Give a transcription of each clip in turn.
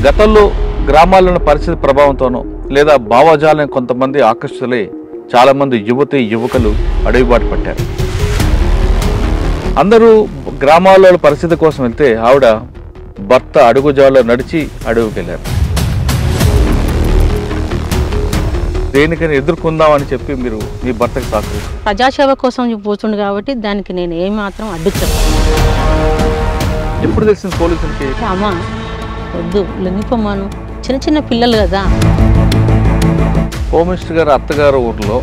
గతంలో గ్రామాల్లోని పరిస్థితి ప్రభావంతోనో లేదా భావజాలం కొంతమంది ఆకర్షితులై చాలామంది యువకులు అడవిబాటు పట్టారు. అందరూ గ్రామాల్లో పరిస్థితి కోసం వెళ్తే ఆవిడ భర్త అడుగుజాడలో నడిచి అడవికి వెళ్ళారు. దేనికైనా ఎదుర్కొందామని చెప్పి మీరు మీ భర్తకి సహకరించారు. ప్రజాసేవ కోసం పోతుండు కాబట్టి దానికి నేను ఏమాత్రం అడ్డు చెప్పను. ఎప్పుడు తెలిసింది పోలీసులకి? అమ్మ వద్దు లొంగిపోమ్మాను, చిన్న చిన్న పిల్లలు కదా. హోమ్ మినిస్టర్ గారు అత్తగారు ఊర్లో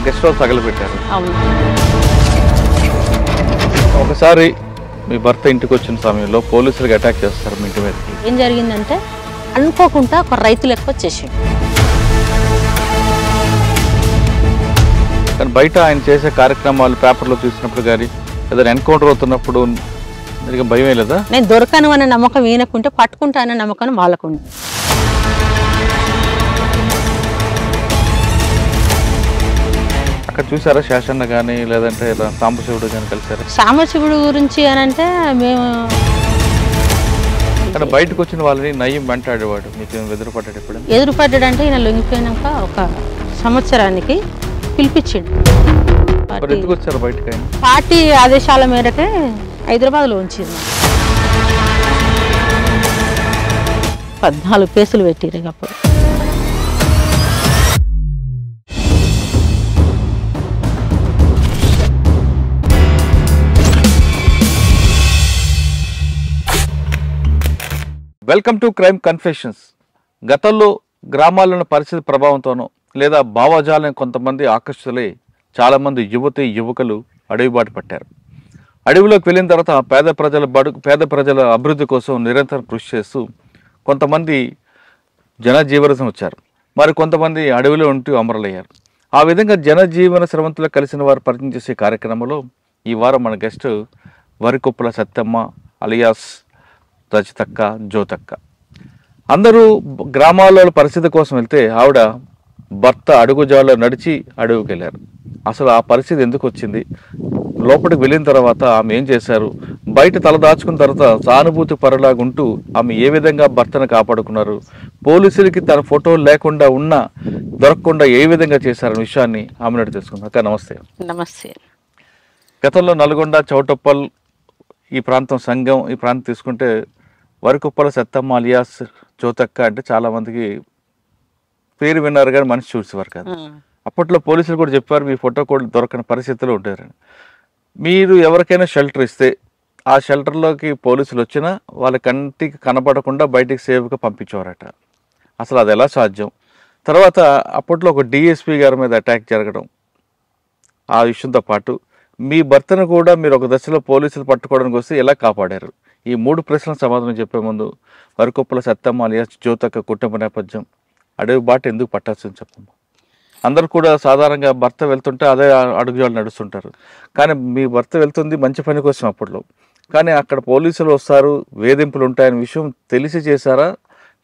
గెస్ట్ హౌస్ తగలబెట్టారు. అవును. ఒకసారి మీ భర్త ఇంటికి వచ్చిన సమయంలో పోలీసులకు అటాక్ చేస్తారు మీ ఇంటి మీదకి. ఏం జరిగిందంటే అనుకోకుండా ఒక రైతు లెక్క వచ్చేసాడు. కానీ బయట ఆయన చేసే కార్యక్రమాలు పేపర్లో చూసినప్పుడు కానీ ఏదైనా ఎన్కౌంటర్ అవుతున్నప్పుడు మీకు భయం లేదా? నేను దొరకను అనే నమ్మకం ఈయనకుంటే పట్టుకుంటాననే నమ్మకం వాళ్ళకుంది. అక్కడ చూసారా శేషన్న కానీ లేదంటే సాంబశివుడు కానీ కలిసారా? సాంబశివుడు గురించి అని అంటే మేము కానీ బయటకు వచ్చిన వాళ్ళని నయ్యం వెంటాడేవాడు, మీకు ఎదురుపడ్డాడు? ఎప్పుడు ఎదురుపడ్డాడంటే ఈయన లొంగిపోయినాక ఒక సంవత్సరానికి పిలిపించిండు. ఎందుకు వచ్చారు బయటకు? ఆయన పార్టీ ఆదేశాల మేరకే హైదరాబాద్లో ఉంచింది. 14 కేసులు పెట్టిరు అప్పుడు. Welcome to crime confessions. గతంలో గ్రామాల్లోని పరిస్థితి ప్రభావంతోనో లేదా భావజాలం కొంతమంది ఆకర్షితులై చాలామంది యువకులు అడవిబాటు పట్టారు. అడవిలోకి వెళ్ళిన తర్వాత పేద ప్రజల అభివృద్ధి కోసం నిరంతరం కృషి చేస్తూ కొంతమంది జనజీవనం వచ్చారు. మరి కొంతమంది అడవిలో ఉంటూ అమరులయ్యారు. ఆ విధంగా జనజీవన శ్రవంతులు కలిసిన వారు పరిచయం చేసే కార్యక్రమంలో ఈ వారం మన గెస్ట్ వరికొప్పుల సత్తమ్మ అలియాస్ రజితక్క, జ్యోతక్క. అందరూ గ్రామాల్లో పరిస్థితి కోసం వెళ్తే ఆవిడ భర్త అడుగుజాడలో నడిచి అడవికి వెళ్ళారు. అసలు ఆ పరిస్థితి ఎందుకు వచ్చింది, లోపలికి వెళ్ళిన తర్వాత ఆమె ఏం చేశారు, బయట తల దాచుకున్న తర్వాత సానుభూతి పరులాగుంటూ ఆమె ఏ విధంగా భర్తను కాపాడుకున్నారు, పోలీసులకి తన ఫోటో లేకుండా ఉన్నా దొరకకుండా ఏ విధంగా చేశారనే విషయాన్ని ఆమె నడి తెలుసుకుందాం. అక్క నమస్తే. నమస్తే. గతంలో నల్గొండ, చౌటప్పల్ ఈ ప్రాంతం, సంఘం ఈ ప్రాంతం తీసుకుంటే వరికొప్పల సత్తమ్మ అలియాస్ జ్యోతక్క అంటే చాలామందికి పేరు విన్నారు కానీ మనిషి చూసేవారు కాదు. అప్పట్లో పోలీసులు కూడా చెప్పారు మీ ఫోటో కూడా దొరకని పరిస్థితుల్లో ఉంటారని. మీరు ఎవరికైనా షెల్టర్ ఇస్తే ఆ షెల్టర్లోకి పోలీసులు వచ్చినా వాళ్ళ కంటికి కనపడకుండా బయటికి సేఫ్గా పంపించేవారట. అసలు అది ఎలా సాధ్యం? తర్వాత అప్పట్లో ఒక డిఎస్పీ గారి మీద అటాక్ జరగడం, ఆ విషయంతో పాటు మీ భర్తను కూడా మీరు ఒక దశలో పోలీసులు పట్టుకోవడానికి వస్తే ఎలా కాపాడారు? ఈ 3 ప్రశ్నలకు సమాధానం చెప్పే ముందు వరికొప్పుల సత్తమ్మ అలియాస్ జ్యోతక్క కుటుంబ నేపథ్యం, అడవి బాట ఎందుకు పట్టాల్సింది చెప్పమ్మా. అందరూ కూడా సాధారణంగా భర్త వెళ్తుంటే అదే అడుగుజాడలు నడుస్తుంటారు, కానీ మీ భర్త వెళ్తుంది మంచి పని కోసం అప్పట్లో, కానీ అక్కడ పోలీసులు వస్తారు, వేధింపులు ఉంటాయనే విషయం తెలిసి చేశారా,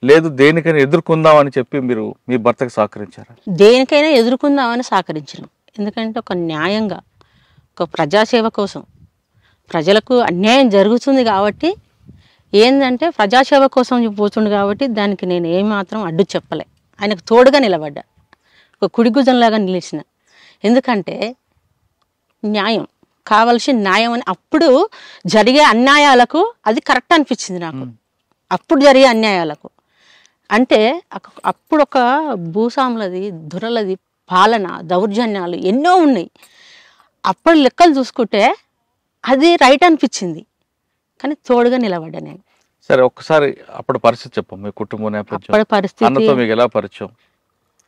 లేదు దేనికైనా ఎదుర్కొందామని చెప్పి మీరు మీ భర్తకు సహకరించారా? దేనికైనా ఎదుర్కొందామని సహకరించను. ఎందుకంటే ఒక న్యాయంగా, ఒక ప్రజాసేవ కోసం ప్రజలకు అన్యాయం జరుగుతుంది కాబట్టి ఏంటంటే ప్రజాసేవ కోసం పోతుండు కాబట్టి దానికి నేను ఏమాత్రం అడ్డు చెప్పలే. ఆయనకు తోడుగా నిలబడ్డా, ఒక కుడిగుజంలాగా నిలిచిన. ఎందుకంటే న్యాయం కావాల్సిన న్యాయం అని అప్పుడు జరిగే అన్యాయాలకు అది కరెక్ట్ అనిపించింది నాకు. అప్పుడు జరిగే అన్యాయాలకు అంటే అప్పుడు ఒక భూస్వాములది, దొరలది పాలన, దౌర్జన్యాలు ఎన్నో ఉన్నాయి. అప్పుడు లెక్కలు చూసుకుంటే అది రైట్ అనిపించింది, కానీ తోడుగా నిలబడ్డా నేను. సరే, ఒక్కసారి అప్పుడు పరిస్థితి చెప్పండి, మీ కుటుంబ నేపథ్యం, పరిస్థితి అన్నతో మీకు ఎలా పరిచయం?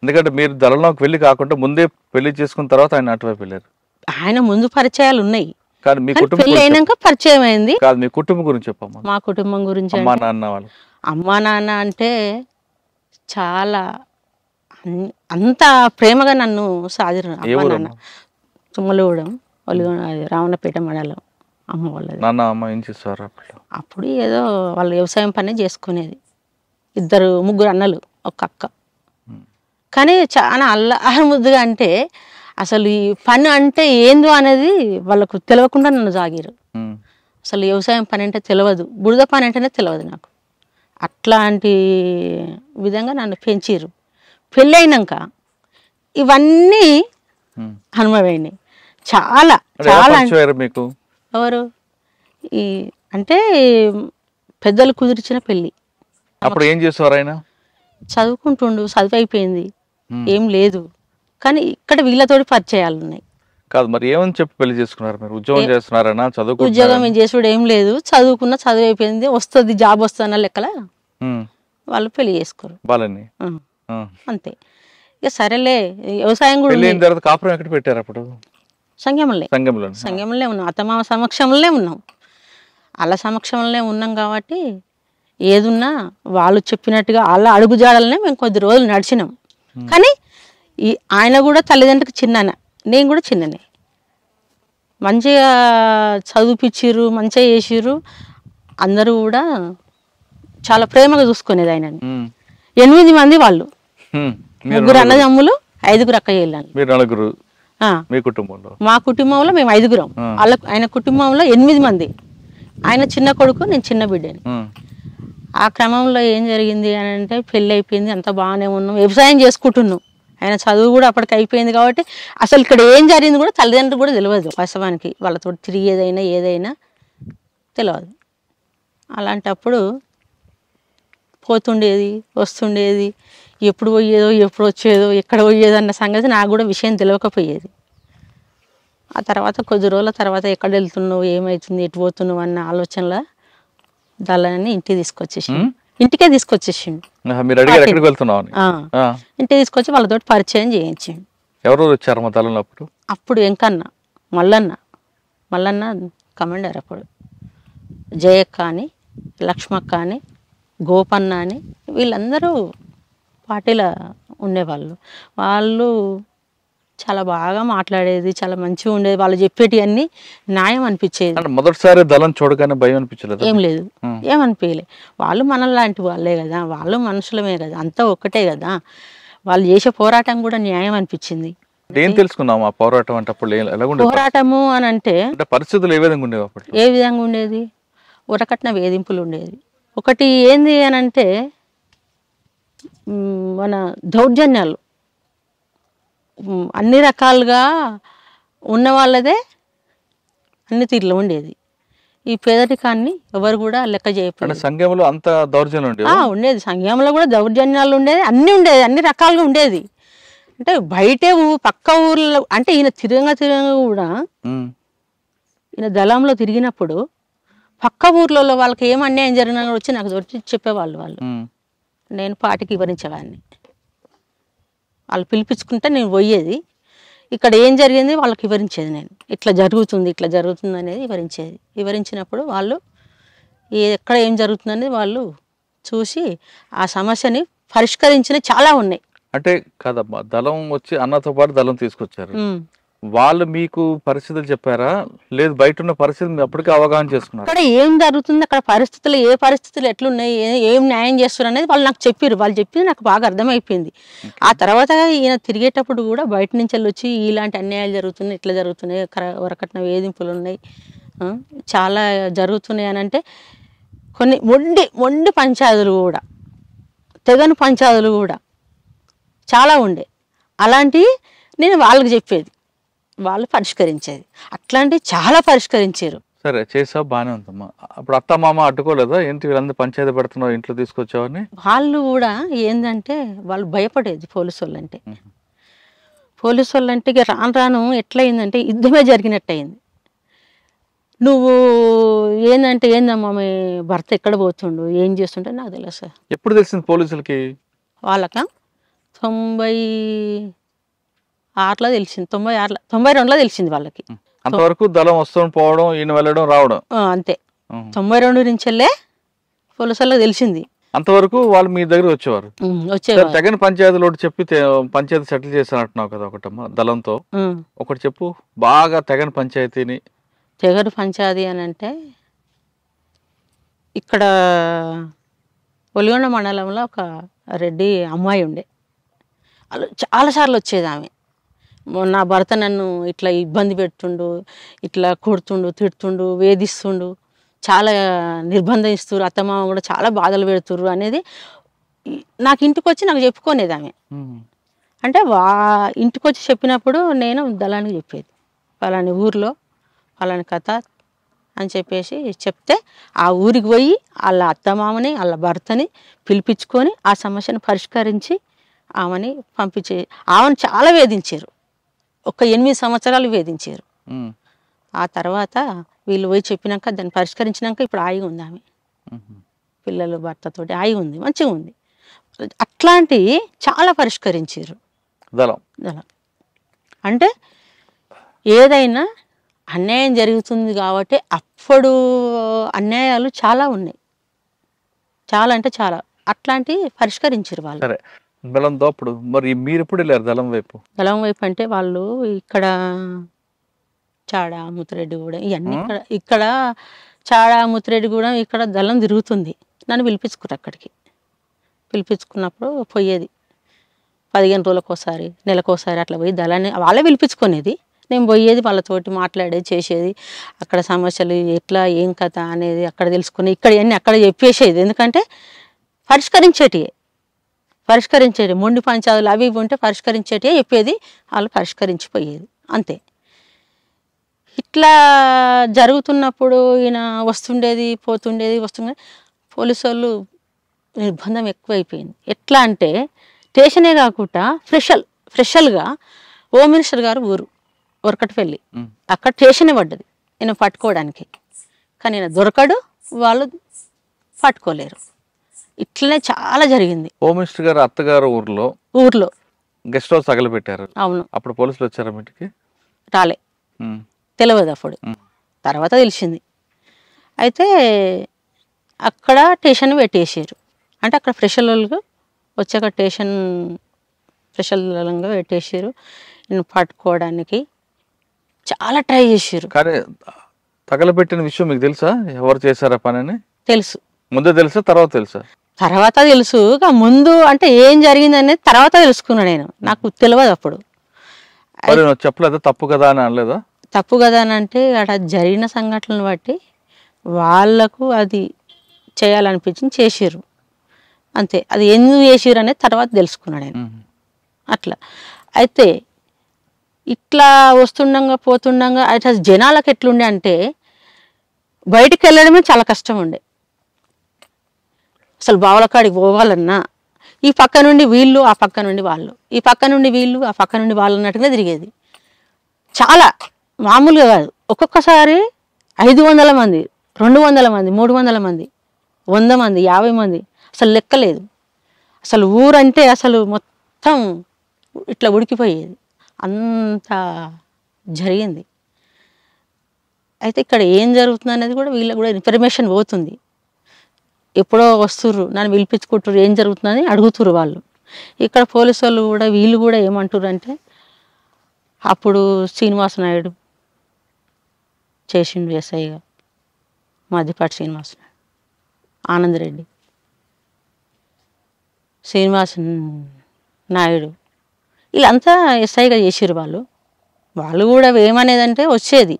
ఎందుకంటే మీరు దళంలోకి వెళ్ళి కాకుండా ముందే పెళ్లి చేసుకున్న తర్వాత ఆయన అటువైపు వెళ్ళారు. ఆయన ముందు పరిచయాలు ఉన్నాయి, కానీ మీ కుటుంబం పెళ్లి అయినాక పరిచయం అయింది. కాదు, మీ కుటుంబం గురించి చెప్పమ్మా. మా కుటుంబం గురించి అమ్మా నాన్న వాళ్ళు? అమ్మా నాన్న అంటే చాలా అంత ప్రేమగా నన్ను సాధిరు. అమ్మా నాన్న తుమ్మలూడడం, వాళ్ళు రావణపేట మండలం. అమ్మ వాళ్ళది. నాన్న అమ్మ ఏం చేస్తారు అప్పుడు? ఏదో వాళ్ళు వ్యవసాయం పని చేసుకునేది. 2-3 అన్నలు, ఒక అక్క. కానీ చాలా ముద్దుగా అంటే అసలు ఈ పని అంటే ఏందో అనేది వాళ్ళకు తెలియకుండా నన్ను సాగిరు. అసలు వ్యవసాయం పని అంటే తెలియదు, బురద పని అంటేనే తెలియదు నాకు. అట్లాంటి విధంగా నన్ను పెంచిర్రు. పెళ్ళైనాక ఇవన్నీ అనుభవమైనాయి. చాలా చాలా మీకు ఎవరు ఈ అంటే పెద్దలు కుదిర్చిన పెళ్ళి. అప్పుడు ఏం చేసేవారు ఆయన? చదువుకుంటుండు, చదువు అయిపోయింది, ఏం లేదు, కానీ ఇక్కడ వీళ్ళతోటి పరిచయాలు ఉన్నాయి. కాదు మరి ఏమని చెప్పి పెళ్లి చేసుకున్నారు మీరు? ఉద్యోగం చేస్తున్నారనా? ఉద్యోగం ఏం చేసుడు ఏం లేదు, చదువుకున్న చదువు అయిపోయింది, వస్తుంది జాబ్ వస్తున్న లెక్కల వాళ్ళు పెళ్లి చేసుకోరు వాళ్ళని. అంతే. ఇక సరేలే వ్యవసాయం కూడా కాపురం ఎక్కడ పెట్టారు అప్పుడు? సంఘంలోనే ఉన్నాం, అత్తమామ సమక్షంలోనే ఉన్నాం. వాళ్ళ సమక్షంలోనే ఉన్నాం కాబట్టి ఏదున్నా వాళ్ళు చెప్పినట్టుగా వాళ్ళ అడుగుజాడలనే మేము కొద్ది రోజులు నడిచినాం. కానీ ఈ ఆయన కూడా తల్లిదండ్రులకు చిన్ననే, నేను కూడా చిన్ననే. మంచిగా చదివిపిచ్చిర్రు, మంచిగా చేసిర్రు. అందరూ కూడా చాలా ప్రేమగా చూసుకునేది ఆయనని. 8 మంది వాళ్ళు, 3 అన్నదమ్ములు, 5 అక్క చెల్లెళ్ళు. మా కుటుంబంలో మేము 5. ఆయన కుటుంబంలో 8 మంది. ఆయన చిన్న కొడుకు, నేను చిన్న బిడ్డని. ఆ క్రమంలో ఏం జరిగింది అని అంటే పెళ్ళి అయిపోయింది, అంత బాగానే ఉన్నాం, వ్యవసాయం చేసుకుంటున్నాం. ఆయన చదువు కూడా అప్పటికి అయిపోయింది కాబట్టి అసలు ఇక్కడ ఏం జరిగింది కూడా తల్లిదండ్రులు కూడా తెలియదు. వాస్తవానికి వాళ్ళతో తిరిగేదైనా ఏదైనా తెలియదు. అలాంటప్పుడు పోతుండేది, వస్తుండేది, ఎప్పుడు పోయేదో ఎప్పుడు వచ్చేదో ఎక్కడ పోయేదో అన్న సంగతి నాకు కూడా విషయం తెలియకపోయేది. ఆ తర్వాత కొద్ది రోజుల తర్వాత ఎక్కడ వెళ్తున్నావు, ఏమవుతుంది, ఎటు పోతున్నావు అన్న ఆలోచనలో దళాన్ని ఇంటికే తీసుకొచ్చేసిండు. ఇంటికి తీసుకొచ్చి వాళ్ళతో పరిచయం చేయించిండు. ఎవరు వచ్చారు దళంలో అప్పుడు? అప్పుడు ఎంకన్న, మల్లన్న కమాండర్. అప్పుడు జయక్క అని, లక్ష్మక్క అని, గోపన్న అని వీళ్ళందరూ పార్టీలో ఉండేవాళ్ళు. వాళ్ళు చాలా బాగా మాట్లాడేది, చాలా మంచిగా ఉండేది. వాళ్ళు చెప్పేటివన్నీ న్యాయం అనిపించేది. మొదటిసారి దళం చూడగానే భయం అనిపించలేదు? ఏం లేదు, ఏమనిపించలే. వాళ్ళు మనలాంటి వాళ్ళే కదా, వాళ్ళు మనుషులమే కదా, అంతా ఒక్కటే కదా. వాళ్ళు చేసే పోరాటం కూడా న్యాయం అనిపించింది. ఏం తెలుసుకున్నాము ఆ పోరాటం అంటే? అప్పుడు పోరాటము అని అంటే పరిస్థితులు ఏ విధంగా ఉండేవి అప్పుడు? ఏ విధంగా ఉండేది? ఉరకట్న వేధింపులు ఉండేది. ఒకటి ఏంది అని అంటే మన దౌర్జన్యాలు అన్ని రకాలుగా ఉన్న వాళ్ళదే అన్ని తీరులో ఉండేది. ఈ పేదరికాన్ని ఎవరు కూడా లెక్క చేయకపోయారు. సంఘంలో అంత దౌర్జన్యం ఉండేది. సంఘంలో కూడా దౌర్జన్యాలు ఉండేది, అన్ని ఉండేది, అన్ని రకాలుగా ఉండేది. అంటే బయటే పక్క ఊర్లో అంటే ఈయన తిరగంగా కూడా ఈయన దళంలో తిరిగినప్పుడు పక్క ఊర్లలో వాళ్ళకి ఏం అన్యాయం జరిగినా వచ్చి నాకు దొరికి చెప్పేవాళ్ళు. వాళ్ళు నేను పాటికి వివరించేవాడిని. వాళ్ళు పిలిపించుకుంటే నేను పోయేది, ఇక్కడ ఏం జరిగింది వాళ్ళకి వివరించేది. నేను ఇట్లా జరుగుతుంది అనేది వివరించేది. వివరించినప్పుడు వాళ్ళు ఎక్కడ ఏం జరుగుతుంది అనేది వాళ్ళు చూసి ఆ సమస్యని పరిష్కరించిన చాలా ఉన్నాయి. అంటే కదమ్మా, దళం వచ్చి అన్నతో పాటు దళం తీసుకొచ్చారు. వాళ్ళు మీకు పరిస్థితులు చెప్పారా, లేదు బయట ఉన్న పరిస్థితులు అప్పటికే అవగాహన చేసుకున్నారు? అక్కడ ఏం జరుగుతుంది, అక్కడ పరిస్థితులు ఏ పరిస్థితులు ఎట్లున్నాయి, ఏం న్యాయం చేస్తున్నారు అనేది వాళ్ళు నాకు చెప్పారు. వాళ్ళు చెప్పింది నాకు బాగా అర్థమైపోయింది. ఆ తర్వాత ఈయన తిరిగేటప్పుడు కూడా బయట నుంచి వచ్చి ఇలాంటి అన్యాయాలు జరుగుతున్నాయి, ఇట్లా జరుగుతున్నాయి, వరకట్న వేధింపులు ఉన్నాయి, చాలా జరుగుతున్నాయి అని అంటే కొన్ని మొండి పంచాయతీలు కూడా, తెగని పంచాయతీలు కూడా చాలా ఉండే. అలాంటివి నేను వాళ్ళకి చెప్పేది, వాళ్ళు పరిష్కరించేది. అట్లాంటివి చాలా పరిష్కరించారు. సరే చేసావు, బాగానే ఉందమ్మా. అప్పుడు అత్త మామ అడ్డుకోలేదా? ఏంటి వీళ్ళందరూ పంచాయతీ పెడుతున్నావు, ఇంట్లో తీసుకొచ్చావని? వాళ్ళు కూడా ఏంటంటే వాళ్ళు భయపడేది పోలీసు వాళ్ళంటే. పోలీసు వాళ్ళంటే ఇక రాను ఎట్లయిందంటే యుద్ధమే జరిగినట్టు అయింది. నువ్వు ఏందమ్మా మీ భర్త ఎక్కడ పోతుండు, ఏం చేస్తుంటే నాకు తెలుసు సార్. ఎప్పుడు తెలిసింది పోలీసులకి? వాళ్ళక 96లో తెలిసింది, 92లో తెలిసింది వాళ్ళకి. అంతవరకు దళం వస్తూ పోవడం, ఈయన వెళ్ళడం రావడం అంతే. 92 నుంచి వెళ్ళే పోలీసు వాళ్ళకి తెలిసింది. అంతవరకు వాళ్ళు మీ దగ్గర వచ్చేవారు. తెగని పంచాయతీలో చెప్పి పంచాయతీ సెటిల్ చేశానంటున్నావు కదా ఒకటమ్మా దళంతో, ఒకటి చెప్పు బాగా తెగని పంచాయతీని. తెగని పంచాయతీ అని అంటే ఇక్కడ ఒలిగొండ మండలంలో ఒక రెడ్డి అమ్మాయి ఉండే. వాళ్ళు చాలాసార్లు వచ్చేది. ఆమె నా భర్త నన్ను ఇట్లా ఇబ్బంది పెడుతుండు, ఇట్లా కొడుతుండు, తిడుతుండు, వేధిస్తుండు, చాలా నిర్బంధిస్తున్నారు, అత్తమామ కూడా చాలా బాధలు పెడుతున్నారు అనేది నాకు ఇంటికి వచ్చి నాకు చెప్పుకోనేది ఆమె. అంటే ఇంటికి వచ్చి చెప్పినప్పుడు నేను దళానికి చెప్పేది, పలాని ఊర్లో పలాని కథ అని చెప్పేసి చెప్తే ఆ ఊరికి పోయి వాళ్ళ అత్తమామని వాళ్ళ భర్తని పిలిపించుకొని ఆ సమస్యను పరిష్కరించి ఆమెని పంపించే. ఆమెను చాలా వేధించారు, ఒక 8 సంవత్సరాలు వేధించారు. ఆ తర్వాత వీళ్ళు పోయి చెప్పినాక దాన్ని పరిష్కరించినాక ఇప్పుడు హాయిగా ఉంది ఆమె, పిల్లలు భర్తతోటి హాయిగా ఉంది, మంచిగా ఉంది. అట్లాంటివి చాలా పరిష్కరించారు దళం. అంటే ఏదైనా అన్యాయం జరుగుతుంది కాబట్టి అప్పుడు అన్యాయాలు చాలా ఉన్నాయి, చాలా అంటే చాలా, అట్లాంటివి పరిష్కరించారు వాళ్ళు. సరే, దళంతో అప్పుడు మరి మీరు ఎప్పుడు వెళ్ళారు దళం వైపు? దళం వైపు అంటే వాళ్ళు ఇక్కడ చాడ ముత్తిరెడ్డి కూడా ఇవన్నీ ఇక్కడ చాడ ముత్తిరెడ్డి కూడా ఇక్కడ దళం తిరుగుతుంది. నన్ను పిలిపించుకున్నారు అక్కడికి. పిలిపించుకున్నప్పుడు పోయేది 15 రోజులకోసారి నెలకోసారి అట్లా పోయి దళాన్ని వాళ్ళే పిలిపించుకునేది. నేను పోయేది, వాళ్ళతోటి మాట్లాడేది, చేసేది, అక్కడ సమస్యలు ఎట్లా ఏం కథ అనేది అక్కడ తెలుసుకుని ఇక్కడ అన్నీ అక్కడ చెప్పేసేది. ఎందుకంటే పరిష్కరించేటి మొండి పంచాదులు అవి ఇవి ఉంటే పరిష్కరించేటి చెప్పేది, వాళ్ళు పరిష్కరించిపోయేది అంతే. ఇట్లా జరుగుతున్నప్పుడు ఈయన వస్తుండేది పోతుండేది. పోలీసు వాళ్ళు నిర్బంధం ఎక్కువైపోయింది. ఎట్లా అంటే స్టేషనే కాకుండా ఫ్రెషల్గా హోమ్ మినిస్టర్ గారు ఊరు వరకటిపల్లి, అక్కడ స్టేషనే పడ్డది ఈయన పట్టుకోవడానికి. కానీ ఈయన దొరకడు, వాళ్ళు పట్టుకోలేరు. ఇట్లనే చాలా జరిగింది. హోమ్ మినిస్టర్ గారు అత్తగారు ఊర్లో గెస్ట్ హౌస్ తగలబెట్టారు. అవును. అప్పుడు పోలీసులు వచ్చారా మీటికి? రాలే, తెలియదు అప్పుడు, తర్వాత తెలిసింది. అయితే అక్కడ స్టేషన్ పెట్టేసారు. అంటే అక్కడ ఫ్రెషర్లకు వచ్చాక ఫ్రెషర్లంగా పెట్టేసారు. నేను పట్టుకోవడానికి చాలా ట్రై చేసారు. కానీ తగలబెట్టిన విషయం మీకు తెలుసా, ఎవరు చేశారా పని అని? తెలుసు. ముందే తెలుసా తర్వాత తెలుసా? తర్వాత తెలుసు. ముందు అంటే ఏం జరిగింది అనేది తర్వాత తెలుసుకున్నా నేను, నాకు తెలియదు అప్పుడు. చెప్పలేదా తప్పు కదా అని అనలేదా? తప్పు కదా అని అంటే అక్కడ జరిగిన సంఘటనలను బట్టి వాళ్ళకు అది చేయాలనిపించింది, చేసిర్రు అంతే. అది ఎందుకు చేసిర్రు అనేది తర్వాత తెలుసుకున్నాడు నేను అట్లా. అయితే ఇట్లా వస్తుండగా పోతుండగా అసలు జనాలకు ఎట్లుండే అంటే బయటికి వెళ్ళడమే చాలా కష్టం ఉండే. అసలు బావలకాడికి పోవాలన్నా ఈ పక్క నుండి వీళ్ళు, ఆ పక్క నుండి వాళ్ళు, ఈ పక్క నుండి వీళ్ళు, ఆ పక్క నుండి వాళ్ళు అన్నట్టుగా తిరిగేది. చాలా మామూలుగా కాదు. ఒక్కొక్కసారి 500 మంది, 200 మంది, 300 మంది, 100 మంది, 50 మంది, అసలు లెక్కలేదు. అసలు ఊరంటే అసలు మొత్తం ఇట్లా ఉడికిపోయేది, అంత జరిగింది. అయితే ఇక్కడ ఏం జరుగుతుంది అనేది కూడా వీళ్ళకి కూడా ఇన్ఫర్మేషన్ పోతుంది. ఎప్పుడో వస్తుర్రు, నన్ను పిలిపించుకుంటారు, ఏం జరుగుతుందని అడుగుతుర్రు వాళ్ళు. ఇక్కడ పోలీసు వాళ్ళు కూడా వీళ్ళు కూడా ఏమంటారు అంటే అప్పుడు శ్రీనివాస నాయుడు చేసిండు ఎస్ఐగా, మధ్యపాటి శ్రీనివాస ఆనందరెడ్డి, శ్రీనివాస నాయుడు వీళ్ళంతా ఎస్ఐగా చేసిర్రు. వాళ్ళు కూడా ఏమనేదంటే వచ్చేది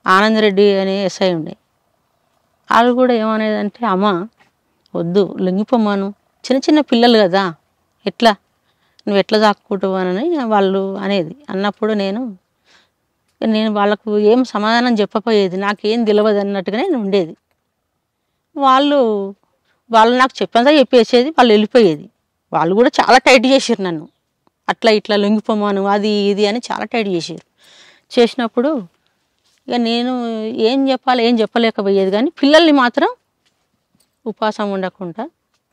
ఆనందరెడ్డి అనే ఎస్ఐ ఉండే, వాళ్ళు కూడా ఏమనేదంటే అమ్మ వద్దు లొంగిపోమ్మాను, చిన్న చిన్న పిల్లలు కదా, ఎట్లా నువ్వు ఎట్లా దాక్కుంటావు అని వాళ్ళు అనేది. అన్నప్పుడు నేను వాళ్ళకు ఏం సమాధానం చెప్పపోయేది, నాకేం తెలియదు అన్నట్టుగానే నేను ఉండేది. వాళ్ళు నాకు చెప్పంతా చెప్పేసేది, వాళ్ళు వెళ్ళిపోయేది. వాళ్ళు కూడా చాలా టైట్ చేసారు నన్ను, అట్లా ఇట్లా లొంగిపోమాను అది ఇది అని చాలా టైట్ చేసారు. చేసినప్పుడు ఇక నేను ఏం చెప్పాలి ఏం చెప్పలేకపోయేది. కానీ పిల్లల్ని మాత్రం ఉపవాసం ఉండకుండా